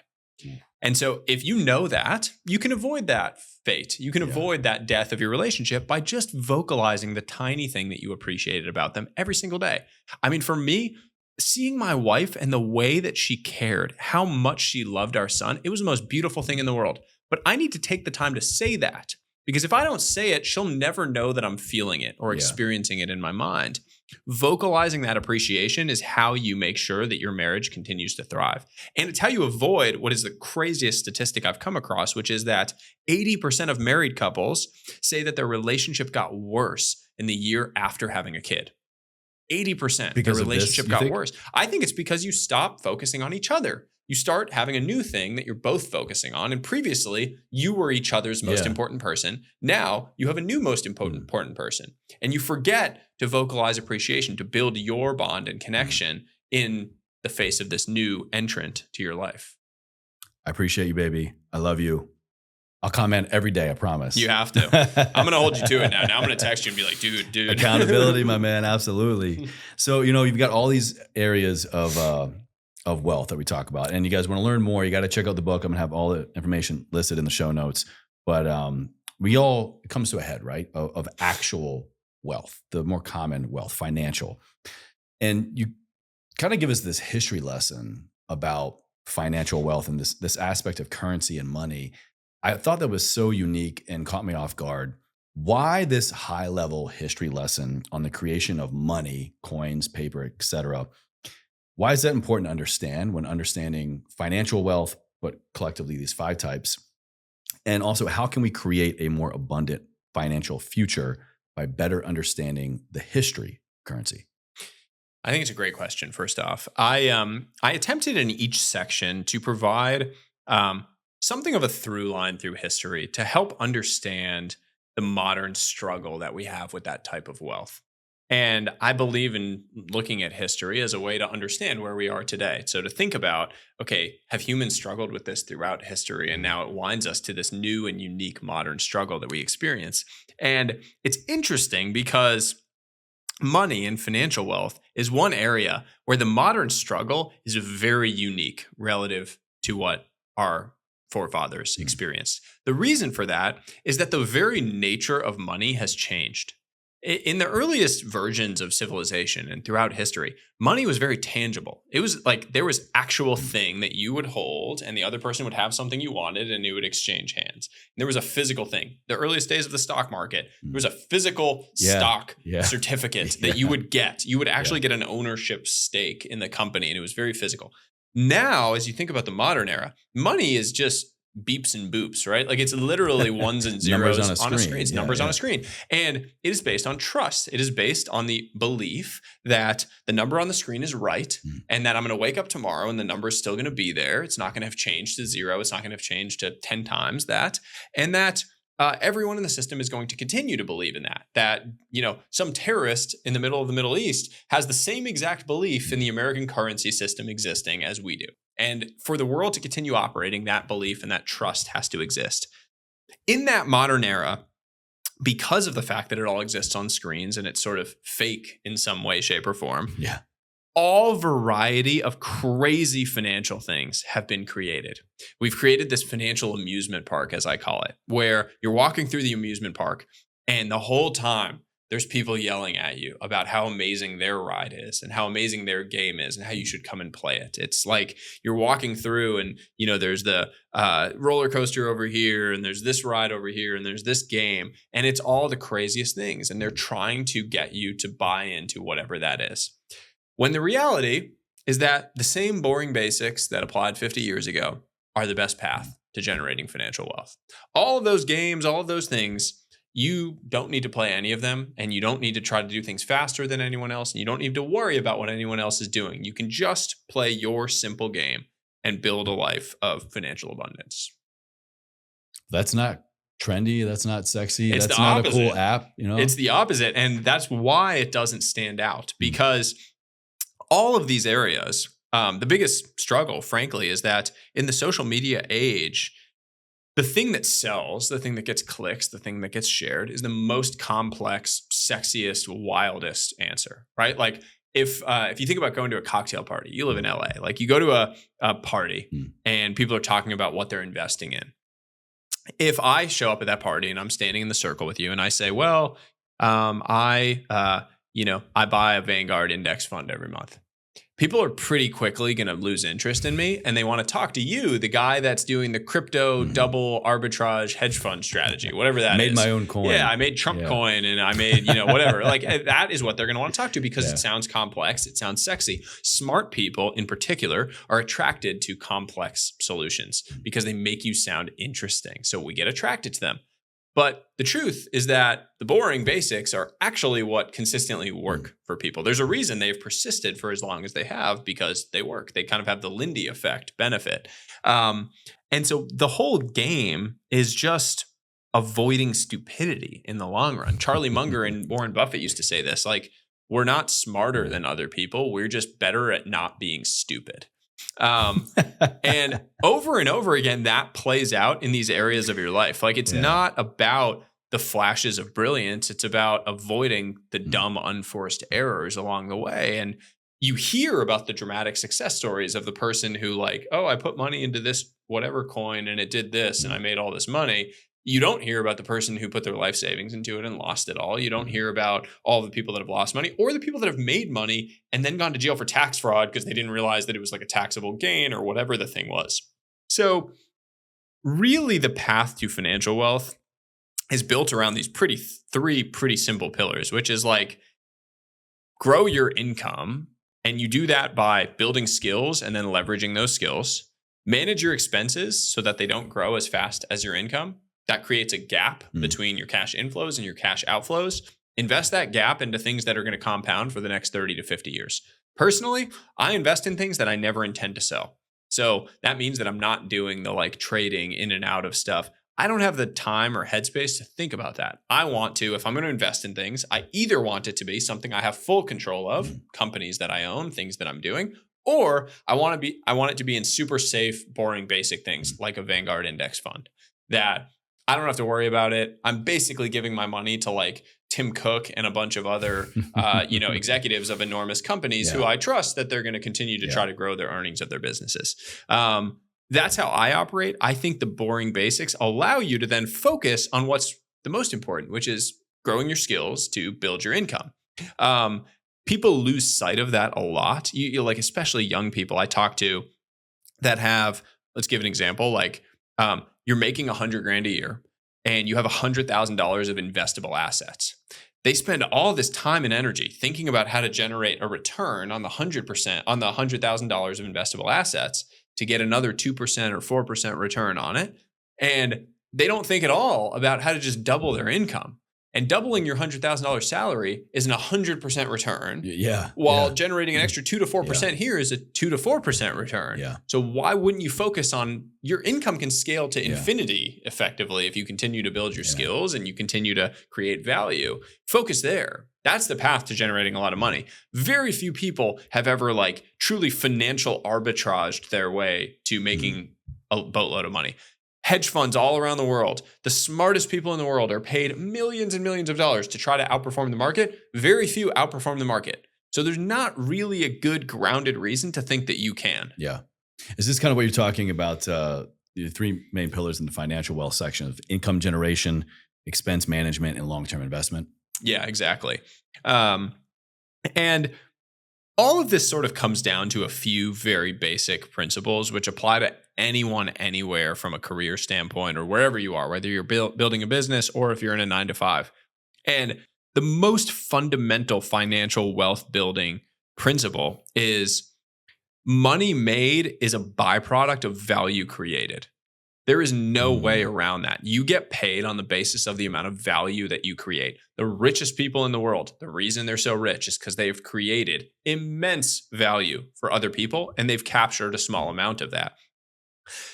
And so if you know that, you can avoid that fate. You can avoid that death of your relationship by just vocalizing the tiny thing that you appreciated about them every single day. I mean, for me, seeing my wife and the way that she cared, how much she loved our son, it was the most beautiful thing in the world. But I need to take the time to say that, because if I don't say it, she'll never know that I'm feeling it or experiencing it in my mind. Vocalizing that appreciation is how you make sure that your marriage continues to thrive. And it's how you avoid what is the craziest statistic I've come across, which is that 80% of married couples say that their relationship got worse in the year after having a kid. 80% because their relationship got worse. I think it's because you stop focusing on each other. You start having a new thing that you're both focusing on. And previously, you were each other's most important person. Now you have a new most important person. And you forget to vocalize appreciation, to build your bond and connection in the face of this new entrant to your life. I appreciate you, baby. I love you. I'll comment every day, I promise. You have to. I'm going to hold you to it now. Now I'm going to text you and be like, dude. Accountability, my man. Absolutely. So, you've got all these areas of wealth that we talk about. And you guys want to learn more, you got to check out the book. I'm going to have all the information listed in the show notes. But it comes to a head, right? Of actual wealth, the more common wealth, financial. And you kind of give us this history lesson about financial wealth and this aspect of currency and money. I thought that was so unique and caught me off guard. Why this high level history lesson on the creation of money, coins, paper, etc.? Why is that important to understand when understanding financial wealth, but collectively these 5 types? And also, how can we create a more abundant financial future by better understanding the history of currency? I think it's a great question. First off, I attempted in each section to provide something of a through line through history to help understand the modern struggle that we have with that type of wealth. And I believe in looking at history as a way to understand where we are today. So to think about, okay, have humans struggled with this throughout history? And now it winds us to this new and unique modern struggle that we experience. And it's interesting because money and financial wealth is one area where the modern struggle is very unique relative to what our forefathers experienced. The reason for that is that the very nature of money has changed. In the earliest versions of civilization and throughout history, money was very tangible. It was like there was actual thing that you would hold and the other person would have something you wanted and it would exchange hands. And there was a physical thing. The earliest days of the stock market, there was a physical stock certificate that you would get. You would actually get an ownership stake in the company and it was very physical. Now, as you think about the modern era, money is just beeps and boops, right? Like it's literally ones and zeros on a screen. It's numbers on a screen. And it is based on trust. It is based on the belief that the number on the screen is right and that I'm going to wake up tomorrow and the number is still going to be there. It's not going to have changed to 0. It's not going to have changed to 10 times that. And that everyone in the system is going to continue to believe in that, some terrorist in the middle of the Middle East has the same exact belief in the American currency system existing as we do. And for the world to continue operating, that belief and that trust has to exist. In that modern era, because of the fact that it all exists on screens and it's sort of fake in some way, shape, or form, all variety of crazy financial things have been created. We've created this financial amusement park, as I call it, where you're walking through the amusement park and the whole time there's people yelling at you about how amazing their ride is and how amazing their game is and how you should come and play it. It's like you're walking through and, there's the roller coaster over here and there's this ride over here and there's this game and it's all the craziest things. And they're trying to get you to buy into whatever that is. When the reality is that the same boring basics that applied 50 years ago are the best path to generating financial wealth. All of those games, all of those things, you don't need to play any of them and you don't need to try to do things faster than anyone else and you don't need to worry about what anyone else is doing. You can just play your simple game and build a life of financial abundance. That's not trendy. That's not sexy. It's that's the not opposite. a cool app. It's the opposite. And that's why it doesn't stand out because all of these areas, the biggest struggle, frankly, is that in the social media age, the thing that sells, the thing that gets clicks, the thing that gets shared is the most complex, sexiest, wildest answer, right? Like if you think about going to a cocktail party, you live in LA, like you go to a party and people are talking about what they're investing in. If I show up at that party and I'm standing in the circle with you and I say, well, I buy a Vanguard index fund every month. People are pretty quickly going to lose interest in me and they want to talk to you, the guy that's doing the crypto double arbitrage hedge fund strategy, whatever that is. Made my own coin. Yeah, I made Trump coin and I made, whatever. Like that is what they're going to want to talk to because it sounds complex. It sounds sexy. Smart people in particular are attracted to complex solutions because they make you sound interesting. So we get attracted to them. But the truth is that the boring basics are actually what consistently work for people. There's a reason they've persisted for as long as they have because they work. They kind of have the Lindy effect benefit. And so the whole game is just avoiding stupidity in the long run. Charlie Munger and Warren Buffett used to say this, like, we're not smarter than other people. We're just better at not being stupid. And over again, that plays out in these areas of your life. Like it's not about the flashes of brilliance. It's about avoiding the dumb, unforced errors along the way. And you hear about the dramatic success stories of the person who like, oh, I put money into this whatever coin and it did this and I made all this money. You don't hear about the person who put their life savings into it and lost it all. You don't hear about all the people that have lost money or the people that have made money and then gone to jail for tax fraud because they didn't realize that it was like a taxable gain or whatever the thing was. So really the path to financial wealth is built around these three pretty simple pillars, which is like grow your income. And you do that by building skills and then leveraging those skills. Manage your expenses so that they don't grow as fast as your income. That creates a gap between your cash inflows and your cash outflows. Invest that gap into things that are going to compound for the next 30 to 50 years. Personally, I invest in things that I never intend to sell. So that means that I'm not doing the like trading in and out of stuff. I don't have the time or headspace to think about that. I want to, if I'm going to invest in things, I either want it to be something I have full control of, companies that I own, things that I'm doing, or I want it to be in super safe, boring, basic things like a Vanguard index fund that I don't have to worry about it. I'm basically giving my money to like Tim Cook and a bunch of other, executives of enormous companies who I trust that they're going to continue to try to grow their earnings of their businesses. That's how I operate. I think the boring basics allow you to then focus on what's the most important, which is growing your skills to build your income. People lose sight of that a lot. You like, especially young people I talk to that have, let's give an example, like you're making $100,000 a year and you have $100,000 of investable assets. They spend all this time and energy thinking about how to generate a return on the 100% on the $100,000 of investable assets to get another 2% or 4% return on it. And they don't think at all about how to just double their income. And doubling your $100,000 salary is an 100% return. While generating an extra 2 to 4% here is a 2 to 4% return. So why wouldn't you focus on your income can scale to infinity effectively if you continue to build your skills and you continue to create value? Focus there. That's the path to generating a lot of money. Very few people have ever like truly financial arbitraged their way to making a boatload of money. Hedge funds all around the world, the smartest people in the world are paid millions and millions of dollars to try to outperform the market. Very few outperform the market. So there's not really a good grounded reason to think that you can. Is this kind of what you're talking about? The three main pillars in the financial wealth section of income generation, expense management, and long-term investment? Yeah, exactly. And all of this sort of comes down to a few very basic principles which apply to anyone, anywhere from a career standpoint or wherever you are, whether you're building a business or if you're in a 9-to-5. And the most fundamental financial wealth building principle is money made is a byproduct of value created. There is no way around that. You get paid on the basis of the amount of value that you create. The richest people in the world, the reason they're so rich is because they've created immense value for other people and they've captured a small amount of that.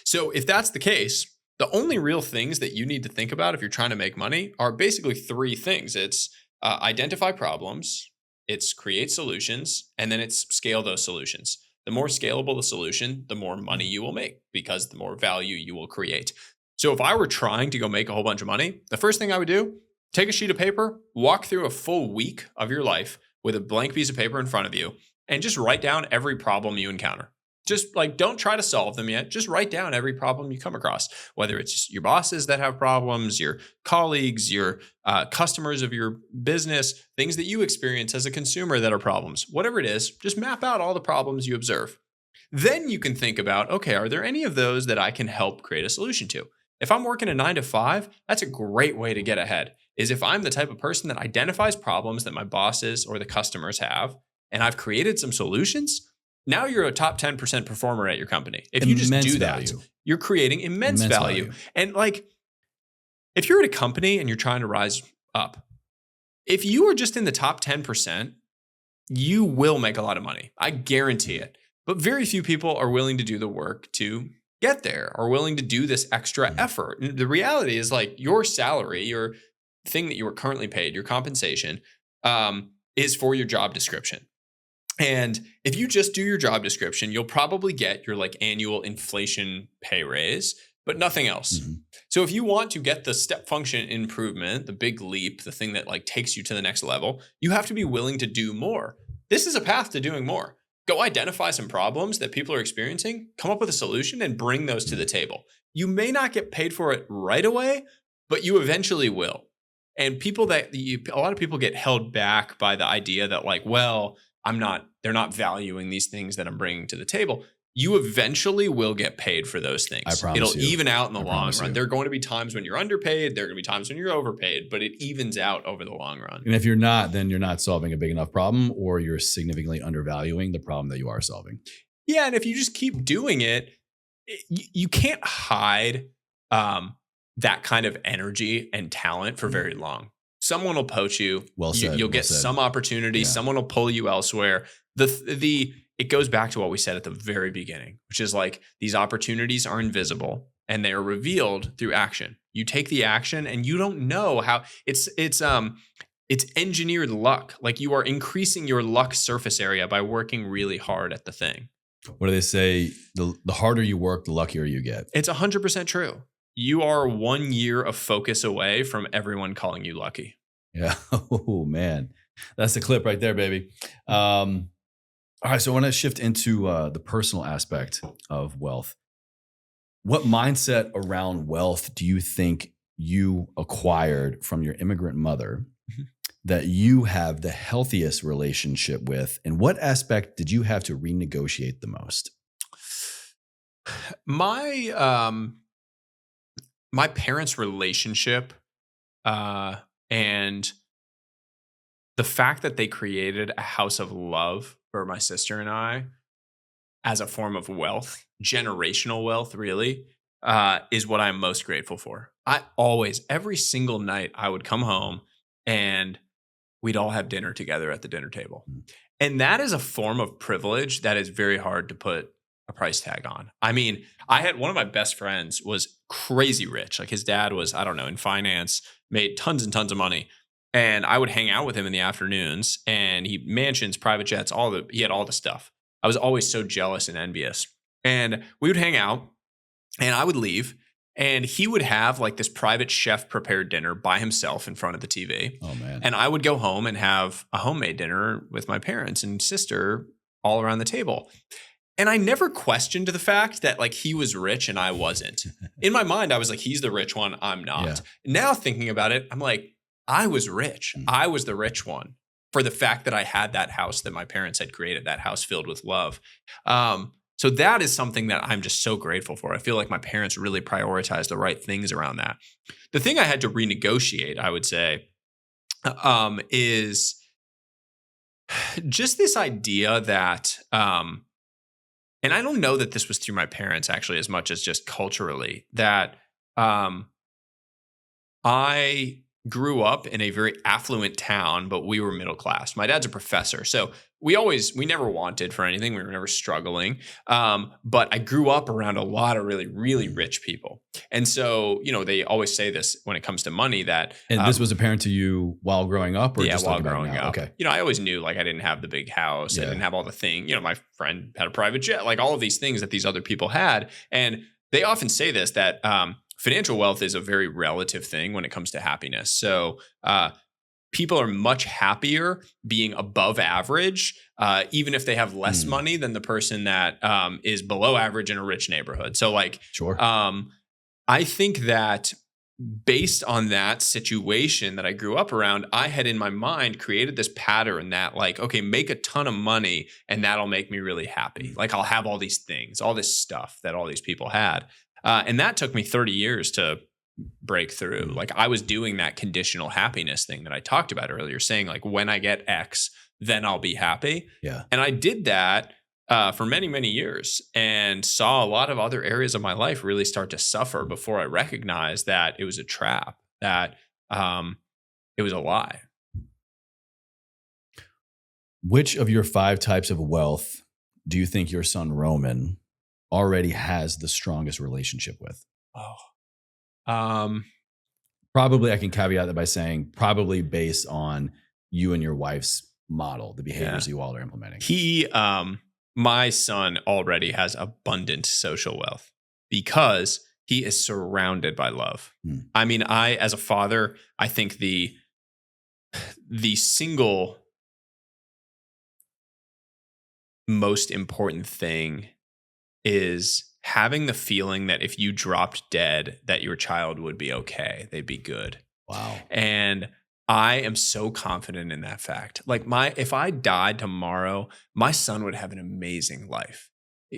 So if that's the case, the only real things that you need to think about if you're trying to make money are basically three things. It's identify problems, it's create solutions, and then it's scale those solutions. The more scalable the solution, the more money you will make because the more value you will create. So if I were trying to go make a whole bunch of money, the first thing I would do, take a sheet of paper, walk through a full week of your life with a blank piece of paper in front of you, and just write down every problem you encounter. Just like, don't try to solve them yet. Just write down every problem you come across, whether it's your bosses that have problems, your colleagues, your customers of your business, things that you experience as a consumer that are problems, whatever it is, just map out all the problems you observe. Then you can think about, okay, are there any of those that I can help create a solution to? If I'm working a 9-to-5, that's a great way to get ahead, is if I'm the type of person that identifies problems that my bosses or the customers have, and I've created some solutions. Now you're a top 10% performer at your company. If you just do that, you're creating immense value. And like, if you're at a company and you're trying to rise up, if you are just in the top 10%, you will make a lot of money. I guarantee it. But very few people are willing to do the work to get there or willing to do this extra effort. And the reality is like your salary, your thing that you are currently paid, your compensation is for your job description. And if you just do your job description, you'll probably get your like annual inflation pay raise, but nothing else. Mm-hmm. So if you want to get the step function improvement, the big leap, the thing that like takes you to the next level, you have to be willing to do more. This is a path to doing more. Go identify some problems that people are experiencing, come up with a solution, and bring those to the table. You may not get paid for it right away, but you eventually will. And a lot of people get held back by the idea that like, well, they're not valuing these things that I'm bringing to the table. You eventually will get paid for those things. I promise It'll you. even out in the long run. You. There are going to be times when you're underpaid. There are going to be times when you're overpaid, but it evens out over the long run. And if you're not, then you're not solving a big enough problem, or you're significantly undervaluing the problem that you are solving. Yeah. And if you just keep doing it, you can't hide that kind of energy and talent for very long. Someone will poach you. Well said. You'll get some opportunity. Yeah. Someone will pull you elsewhere. It goes back to what we said at the very beginning, which is like these opportunities are invisible and they are revealed through action. You take the action and you don't know how it's engineered luck. Like you are increasing your luck surface area by working really hard at the thing. What do they say? The harder you work, the luckier you get. It's 100% true. You are 1 year of focus away from everyone calling you lucky. Yeah. Oh man, that's the clip right there, baby. All right. So I want to shift into the personal aspect of wealth. What mindset around wealth do you think you acquired from your immigrant mother that you have the healthiest relationship with? And what aspect did you have to renegotiate the most? My parents' relationship and the fact that they created a house of love for my sister and I as a form of wealth, generational wealth, really, is what I'm most grateful for. Every single night, I would come home and we'd all have dinner together at the dinner table. And that is a form of privilege that is very hard to put a price tag on. I mean, I had one of my best friends was crazy rich. Like his dad was, I don't know, in finance, made tons and tons of money. And I would hang out with him in the afternoons and he mansions, private jets, he had all the stuff. I was always so jealous and envious. And we would hang out and I would leave and he would have like this private chef prepared dinner by himself in front of the TV. Oh man. And I would go home and have a homemade dinner with my parents and sister all around the table. And I never questioned the fact that like he was rich and I wasn't. In my mind, I was like, he's the rich one, I'm not. Yeah. Now thinking about it, I'm like, I was rich. I was the rich one for the fact that I had that house that my parents had created, that house filled with love. So that is something that I'm just so grateful for. I feel like my parents really prioritized the right things around that. The thing I had to renegotiate, I would say, is just this idea that, and I don't know that this was through my parents actually as much as just culturally, that I grew up in a very affluent town, but we were middle class. My dad's a professor. So we never wanted for anything. We were never struggling. But I grew up around a lot of really, really rich people. And so, they always say this when it comes to money that. And this was apparent to you while growing up or just while growing up. Okay. I always knew like I didn't have the big house. Yeah. I didn't have all the things, my friend had a private jet, like all of these things that these other people had. And they often say this, that, financial wealth is a very relative thing when it comes to happiness. So people are much happier being above average, even if they have less money than the person that is below average in a rich neighborhood. So like, sure. I think that based on that situation that I grew up around, I had in my mind created this pattern that like, okay, make a ton of money and that'll make me really happy. Like I'll have all these things, all this stuff that all these people had. And that took me 30 years to break through. Like I was doing that conditional happiness thing that I talked about earlier, saying like, when I get X, then I'll be happy. Yeah. And I did that for many, many years and saw a lot of other areas of my life really start to suffer before I recognized that it was a trap, that it was a lie. Which of your 5 types of wealth do you think your son Roman already has the strongest relationship with? Probably I can caveat that by saying probably based on you and your wife's model, the behaviors you all are implementing? My son already has abundant social wealth because he is surrounded by love. I mean, as a father, I think the single most important thing is having the feeling that if you dropped dead, that your child would be okay. They'd be good. Wow. And I am so confident in that fact. Like if I died tomorrow, my son would have an amazing life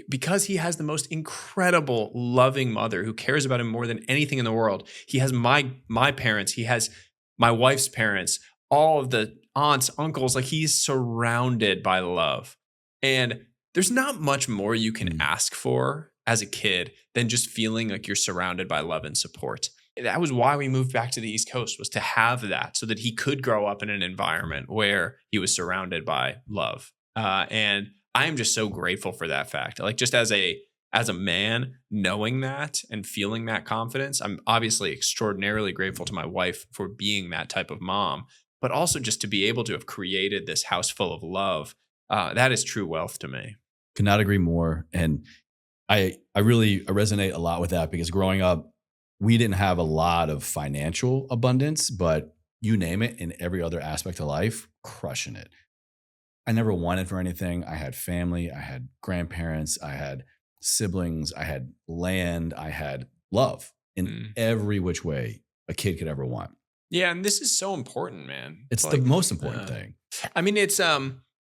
because he has the most incredible, loving mother who cares about him more than anything in the world. He has my parents. He has my wife's parents, all of the aunts, uncles. Like he's surrounded by love. And there's not much more you can ask for as a kid than just feeling like you're surrounded by love and support. That was why we moved back to the East Coast, was to have that so that he could grow up in an environment where he was surrounded by love. And I am just so grateful for that fact. Like just as a man, knowing that and feeling that confidence, I'm obviously extraordinarily grateful to my wife for being that type of mom, but also just to be able to have created this house full of love. That is true wealth to me. Could not agree more. And I really resonate a lot with that because growing up, we didn't have a lot of financial abundance, but you name it, in every other aspect of life, crushing it. I never wanted for anything. I had family, I had grandparents, I had siblings, I had land, I had love in every which way a kid could ever want. Yeah, and this is so important, man. It's the most important thing. I mean, it's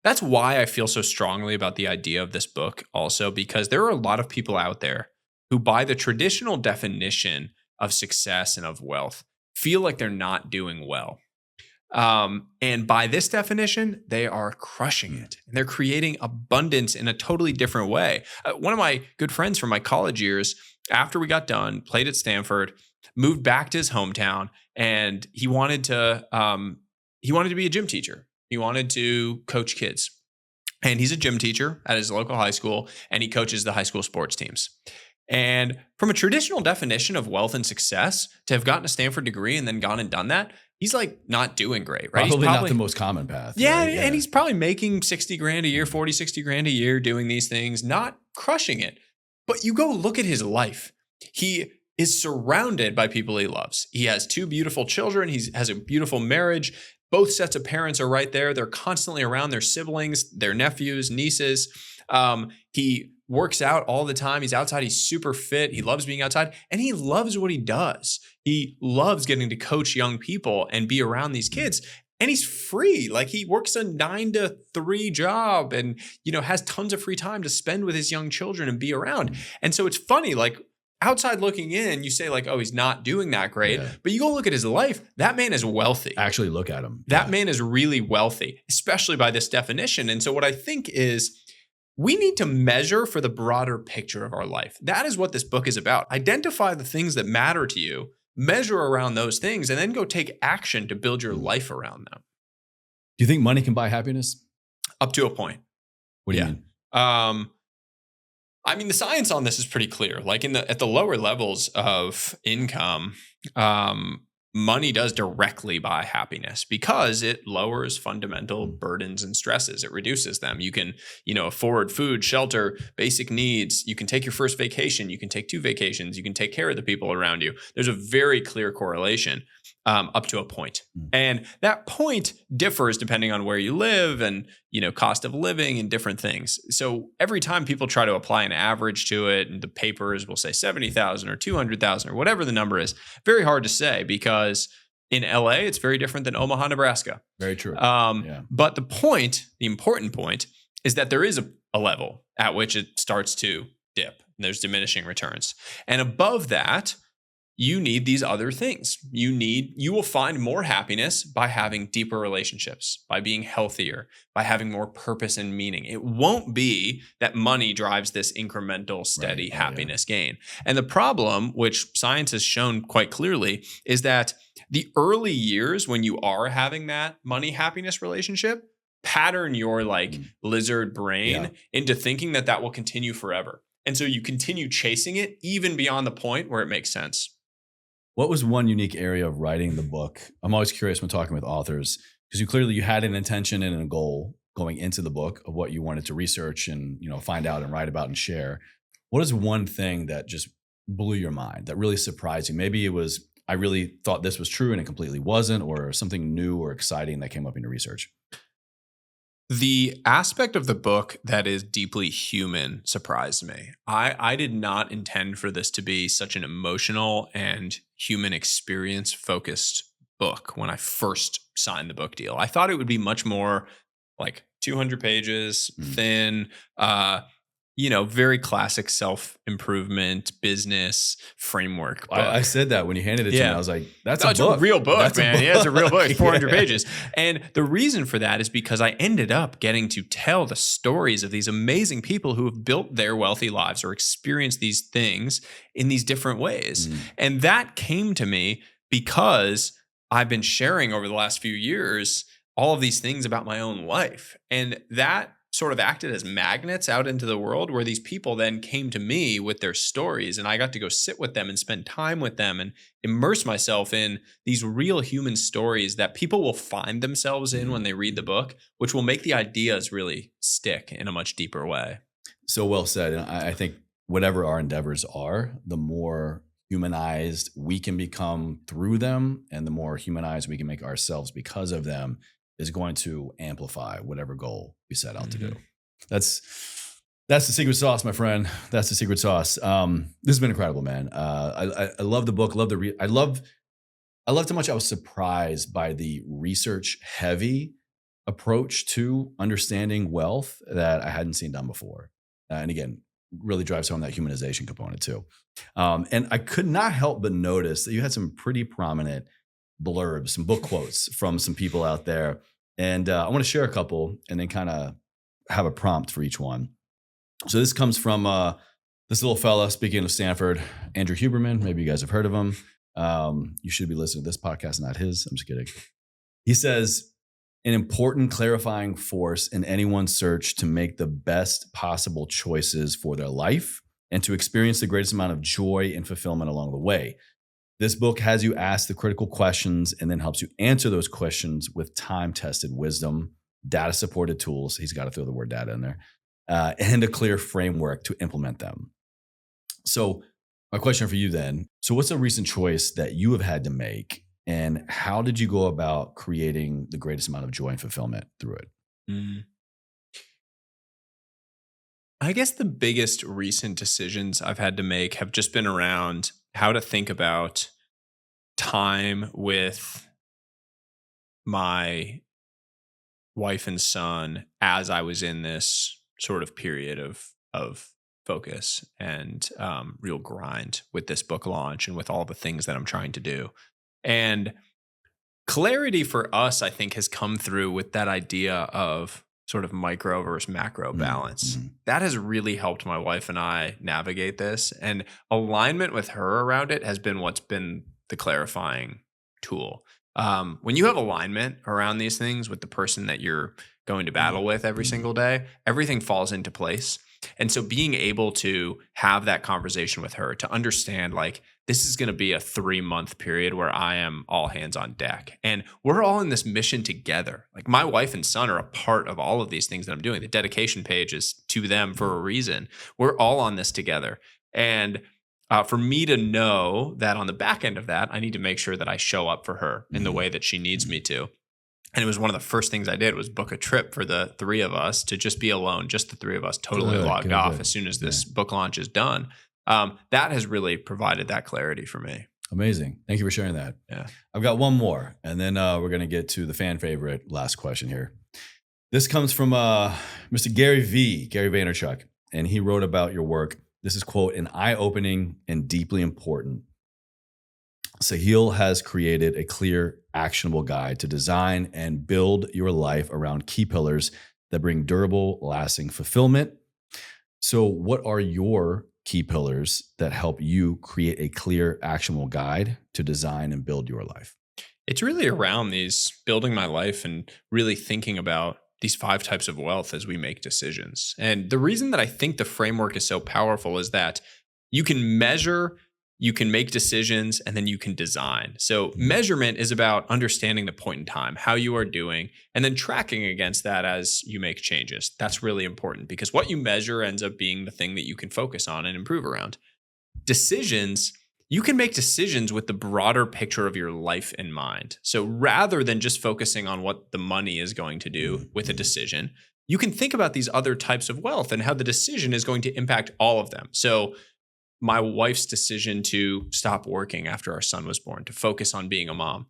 that's why I feel so strongly about the idea of this book also, because there are a lot of people out there who, by the traditional definition of success and of wealth, feel like they're not doing well. And by this definition, they are crushing it. And they're creating abundance in a totally different way. One of my good friends from my college years, after we got done, played at Stanford, moved back to his hometown, and he wanted to be a gym teacher. He wanted to coach kids. And he's a gym teacher at his local high school, and he coaches the high school sports teams. And from a traditional definition of wealth and success, to have gotten a Stanford degree and then gone and done that, he's like not doing great, right? Probably not the most common path. Yeah, right? And he's probably making 60 grand a year, 40, 60 grand a year doing these things, not crushing it. But you go look at his life. He is surrounded by people he loves. He has 2 beautiful children. He has a beautiful marriage. Both sets of parents are right there. They're constantly around their siblings, their nephews, nieces. He works out all the time. He's outside. He's super fit. He loves being outside, and he loves what he does. He loves getting to coach young people and be around these kids. And he's free. Like he works a 9 to 3 job and, has tons of free time to spend with his young children and be around. And so it's funny, like outside looking in, you say like, oh, he's not doing that great. Yeah. But you go look at his life, that man is wealthy. Actually look at him. That man is really wealthy, especially by this definition. And so what I think is, we need to measure for the broader picture of our life. That is what this book is about. Identify the things that matter to you, measure around those things, and then go take action to build your life around them. Do you think money can buy happiness? Up to a point. What do you mean? I mean, the science on this is pretty clear. Like at the lower levels of income, money does directly buy happiness because it lowers fundamental burdens and stresses. It reduces them. You can, afford food, shelter, basic needs. You can take your first vacation. You can take 2 vacations. You can take care of the people around you. There's a very clear correlation up to a point. And that point differs depending on where you live and, cost of living and different things. So every time people try to apply an average to it, and the papers will say 70,000 or 200,000 or whatever the number is, very hard to say because in LA, it's very different than Omaha, Nebraska. Very true. But the important point is that there is a level at which it starts to dip. There's diminishing returns. And above that, you need these other things. You will find more happiness by having deeper relationships, by being healthier, by having more purpose and meaning. It won't be that money drives this incremental, steady happiness gain. And the problem, which science has shown quite clearly, is that the early years when you are having that money happiness relationship pattern your lizard brain into thinking that will continue forever. And so you continue chasing it even beyond the point where it makes sense. What was one unique area of writing the book? I'm always curious when talking with authors. because you had an intention and a goal going into the book of what you wanted to research and, find out and write about and share. What is one thing that just blew your mind, that really surprised you? Maybe it was, I really thought this was true and it completely wasn't, or something new or exciting that came up in your research. The aspect of the book that is deeply human surprised me. I did not intend for this to be such an emotional and human experience focused book when I first signed the book deal. I thought it would be much more like 200 pages, thin, very classic self-improvement business framework book. I said that when you handed it to me. I was like, that's a book. A real book, that's man. A book. Yeah, it's a real book. It's 400 pages. And the reason for that is because I ended up getting to tell the stories of these amazing people who have built their wealthy lives or experienced these things in these different ways. And that came to me because I've been sharing over the last few years all of these things about my own life. And that sort of acted as magnets out into the world, where these people then came to me with their stories, and I got to go sit with them and spend time with them and immerse myself in these real human stories that people will find themselves in when they read the book, which will make the ideas really stick in a much deeper way. So well said. And I think whatever our endeavors are, the more humanized we can become through them, and the more humanized we can make ourselves because of them, is going to amplify whatever goal we set out to do. That's the secret sauce, my friend. That's the secret sauce. This has been incredible, man. I love the book. I loved how much I was surprised by the research heavy approach to understanding wealth that I hadn't seen done before. And again, really drives home that humanization component too. And I could not help but notice that you had some pretty prominent blurbs, some book quotes from some people out there. And I want to share a couple and then kind of have a prompt for each one. So this comes from this little fella, speaking of Stanford, Andrew Huberman. Maybe you guys have heard of him. You should be listening to this podcast, not his. I'm just kidding. He says, an important clarifying force in anyone's search to make the best possible choices for their life and to experience the greatest amount of joy and fulfillment along the way. This book has you ask the critical questions and then helps you answer those questions with time-tested wisdom, data-supported tools. He's got to throw the word data in there, and a clear framework to implement them. So my question for you then, so what's a recent choice that you have had to make, and how did you go about creating the greatest amount of joy and fulfillment through it? I guess the biggest recent decisions I've had to make have just been around how to think about time with my wife and son as I was in this sort of period of focus and real grind with this book launch and with all the things that I'm trying to do. And clarity for us, I think, has come through with that idea of sort of micro versus macro balance. That has really helped my wife and I navigate this, and alignment with her around it has been what's been the clarifying tool. When you have alignment around these things with the person that you're going to battle with every single day, everything falls into place. And so being able to have that conversation with her, to understand like, this is going to be a 3-month period where I am all hands on deck. And we're all in this mission together. Like, my wife and son are a part of all of these things that I'm doing. The dedication page is to them for a reason. We're all on this together. And for me to know that on the back end of that, I need to make sure that I show up for her in the way that she needs me to. And it was one of the first things I did was book a trip for the 3 of us to just be alone, just the 3 of us, totally logged off as soon as this book launch is done. That has really provided that clarity for me. Amazing. Thank you for sharing that. Yeah. I've got one more, and then we're going to get to the fan favorite last question here. This comes from Mr. Gary Vaynerchuk, and he wrote about your work. This is, quote, an eye-opening and deeply important. Sahil has created a clear, actionable guide to design and build your life around key pillars that bring durable, lasting fulfillment. So what are your key pillars that help you create a clear, actionable guide to design and build your life? It's really around these building my life and really thinking about these 5 types of wealth as we make decisions. And the reason that I think the framework is so powerful is that you can measure you can make decisions, and then you can design. So measurement is about understanding the point in time, how you are doing, and then tracking against that as you make changes. That's really important because what you measure ends up being the thing that you can focus on and improve around. Decisions, you can make decisions with the broader picture of your life in mind. So rather than just focusing on what the money is going to do with a decision, you can think about these other types of wealth and how the decision is going to impact all of them. So my wife's decision to stop working after our son was born, to focus on being a mom,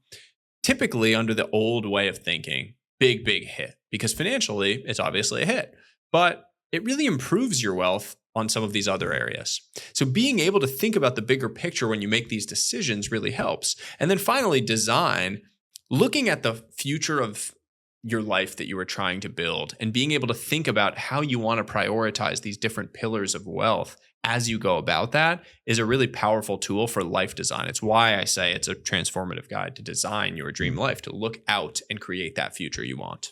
typically under the old way of thinking, big hit, because financially it's obviously a hit, but it really improves your wealth on some of these other areas. So being able to think about the bigger picture when you make these decisions really helps. And then finally, design, looking at the future of your life that you are trying to build and being able to think about how you want to prioritize these different pillars of wealth as you go about that is a really powerful tool for life design. It's why I say it's a transformative guide to design your dream life, to look out and create that future you want.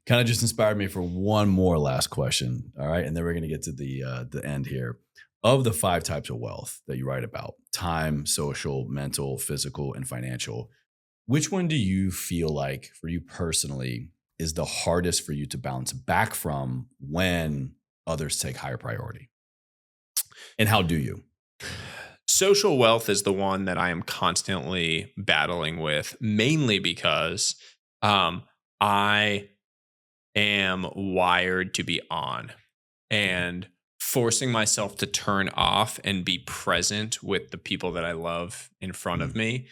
Kind of just inspired me for one more last question. All right. And then we're going to get to the end here. Of the 5 types of wealth that you write about, time, social, mental, physical, and financial, which one do you feel like for you personally is the hardest for you to bounce back from when others take higher priority? And how do you? Social wealth is the one that I am constantly battling with, mainly because I am wired to be on, and forcing myself to turn off and be present with the people that I love in front of me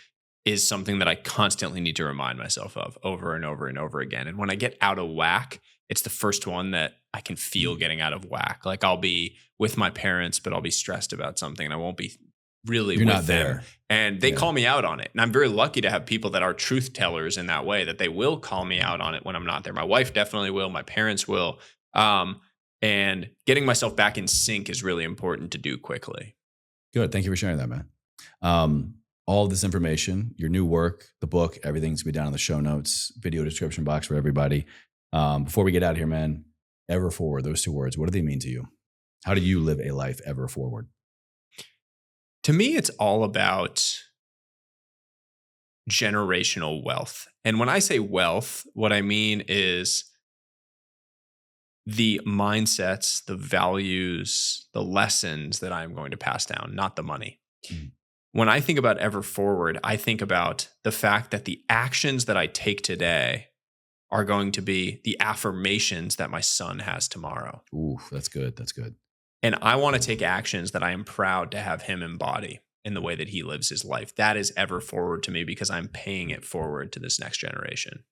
is something that I constantly need to remind myself of over and over and over again. And when I get out of whack, it's the first one that I can feel getting out of whack. Like I'll be with my parents, but I'll be stressed about something and I won't be really You're with not them. there. And they call me out on it. And I'm very lucky to have people that are truth tellers in that way, that they will call me out on it when I'm not there. My wife definitely will. My parents will. And getting myself back in sync is really important to do quickly. Good. Thank you for sharing that, man. All of this information, your new work, the book, everything's going to be down in the show notes, video description box for everybody. Before we get out of here, man, ever forward, those 2 words, what do they mean to you? How do you live a life ever forward? To me, it's all about generational wealth. And when I say wealth, what I mean is the mindsets, the values, the lessons that I'm going to pass down, not the money. When I think about ever forward, I think about the fact that the actions that I take today are going to be the affirmations that my son has tomorrow. Ooh, that's good. That's good. And I want to take actions that I am proud to have him embody in the way that he lives his life. That is ever forward to me because I'm paying it forward to this next generation.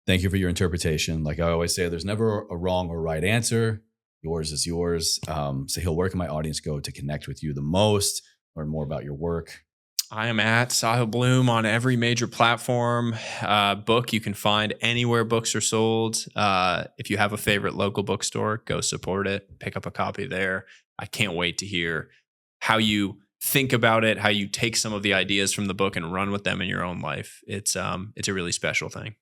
Thank you for your interpretation. Like I always say, there's never a wrong or right answer. Yours is yours. Sahil, where can my audience go to connect with you the most, learn more about your work? I am at Sahil Bloom on every major platform. Book you can find anywhere books are sold. If you have a favorite local bookstore, go support it. Pick up a copy there. I can't wait to hear how you think about it, how you take some of the ideas from the book and run with them in your own life. It's a really special thing.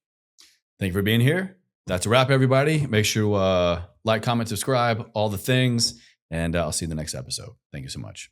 Thank you for being here. That's a wrap, everybody. Make sure to like, comment, subscribe, all the things, and I'll see you in the next episode. Thank you so much.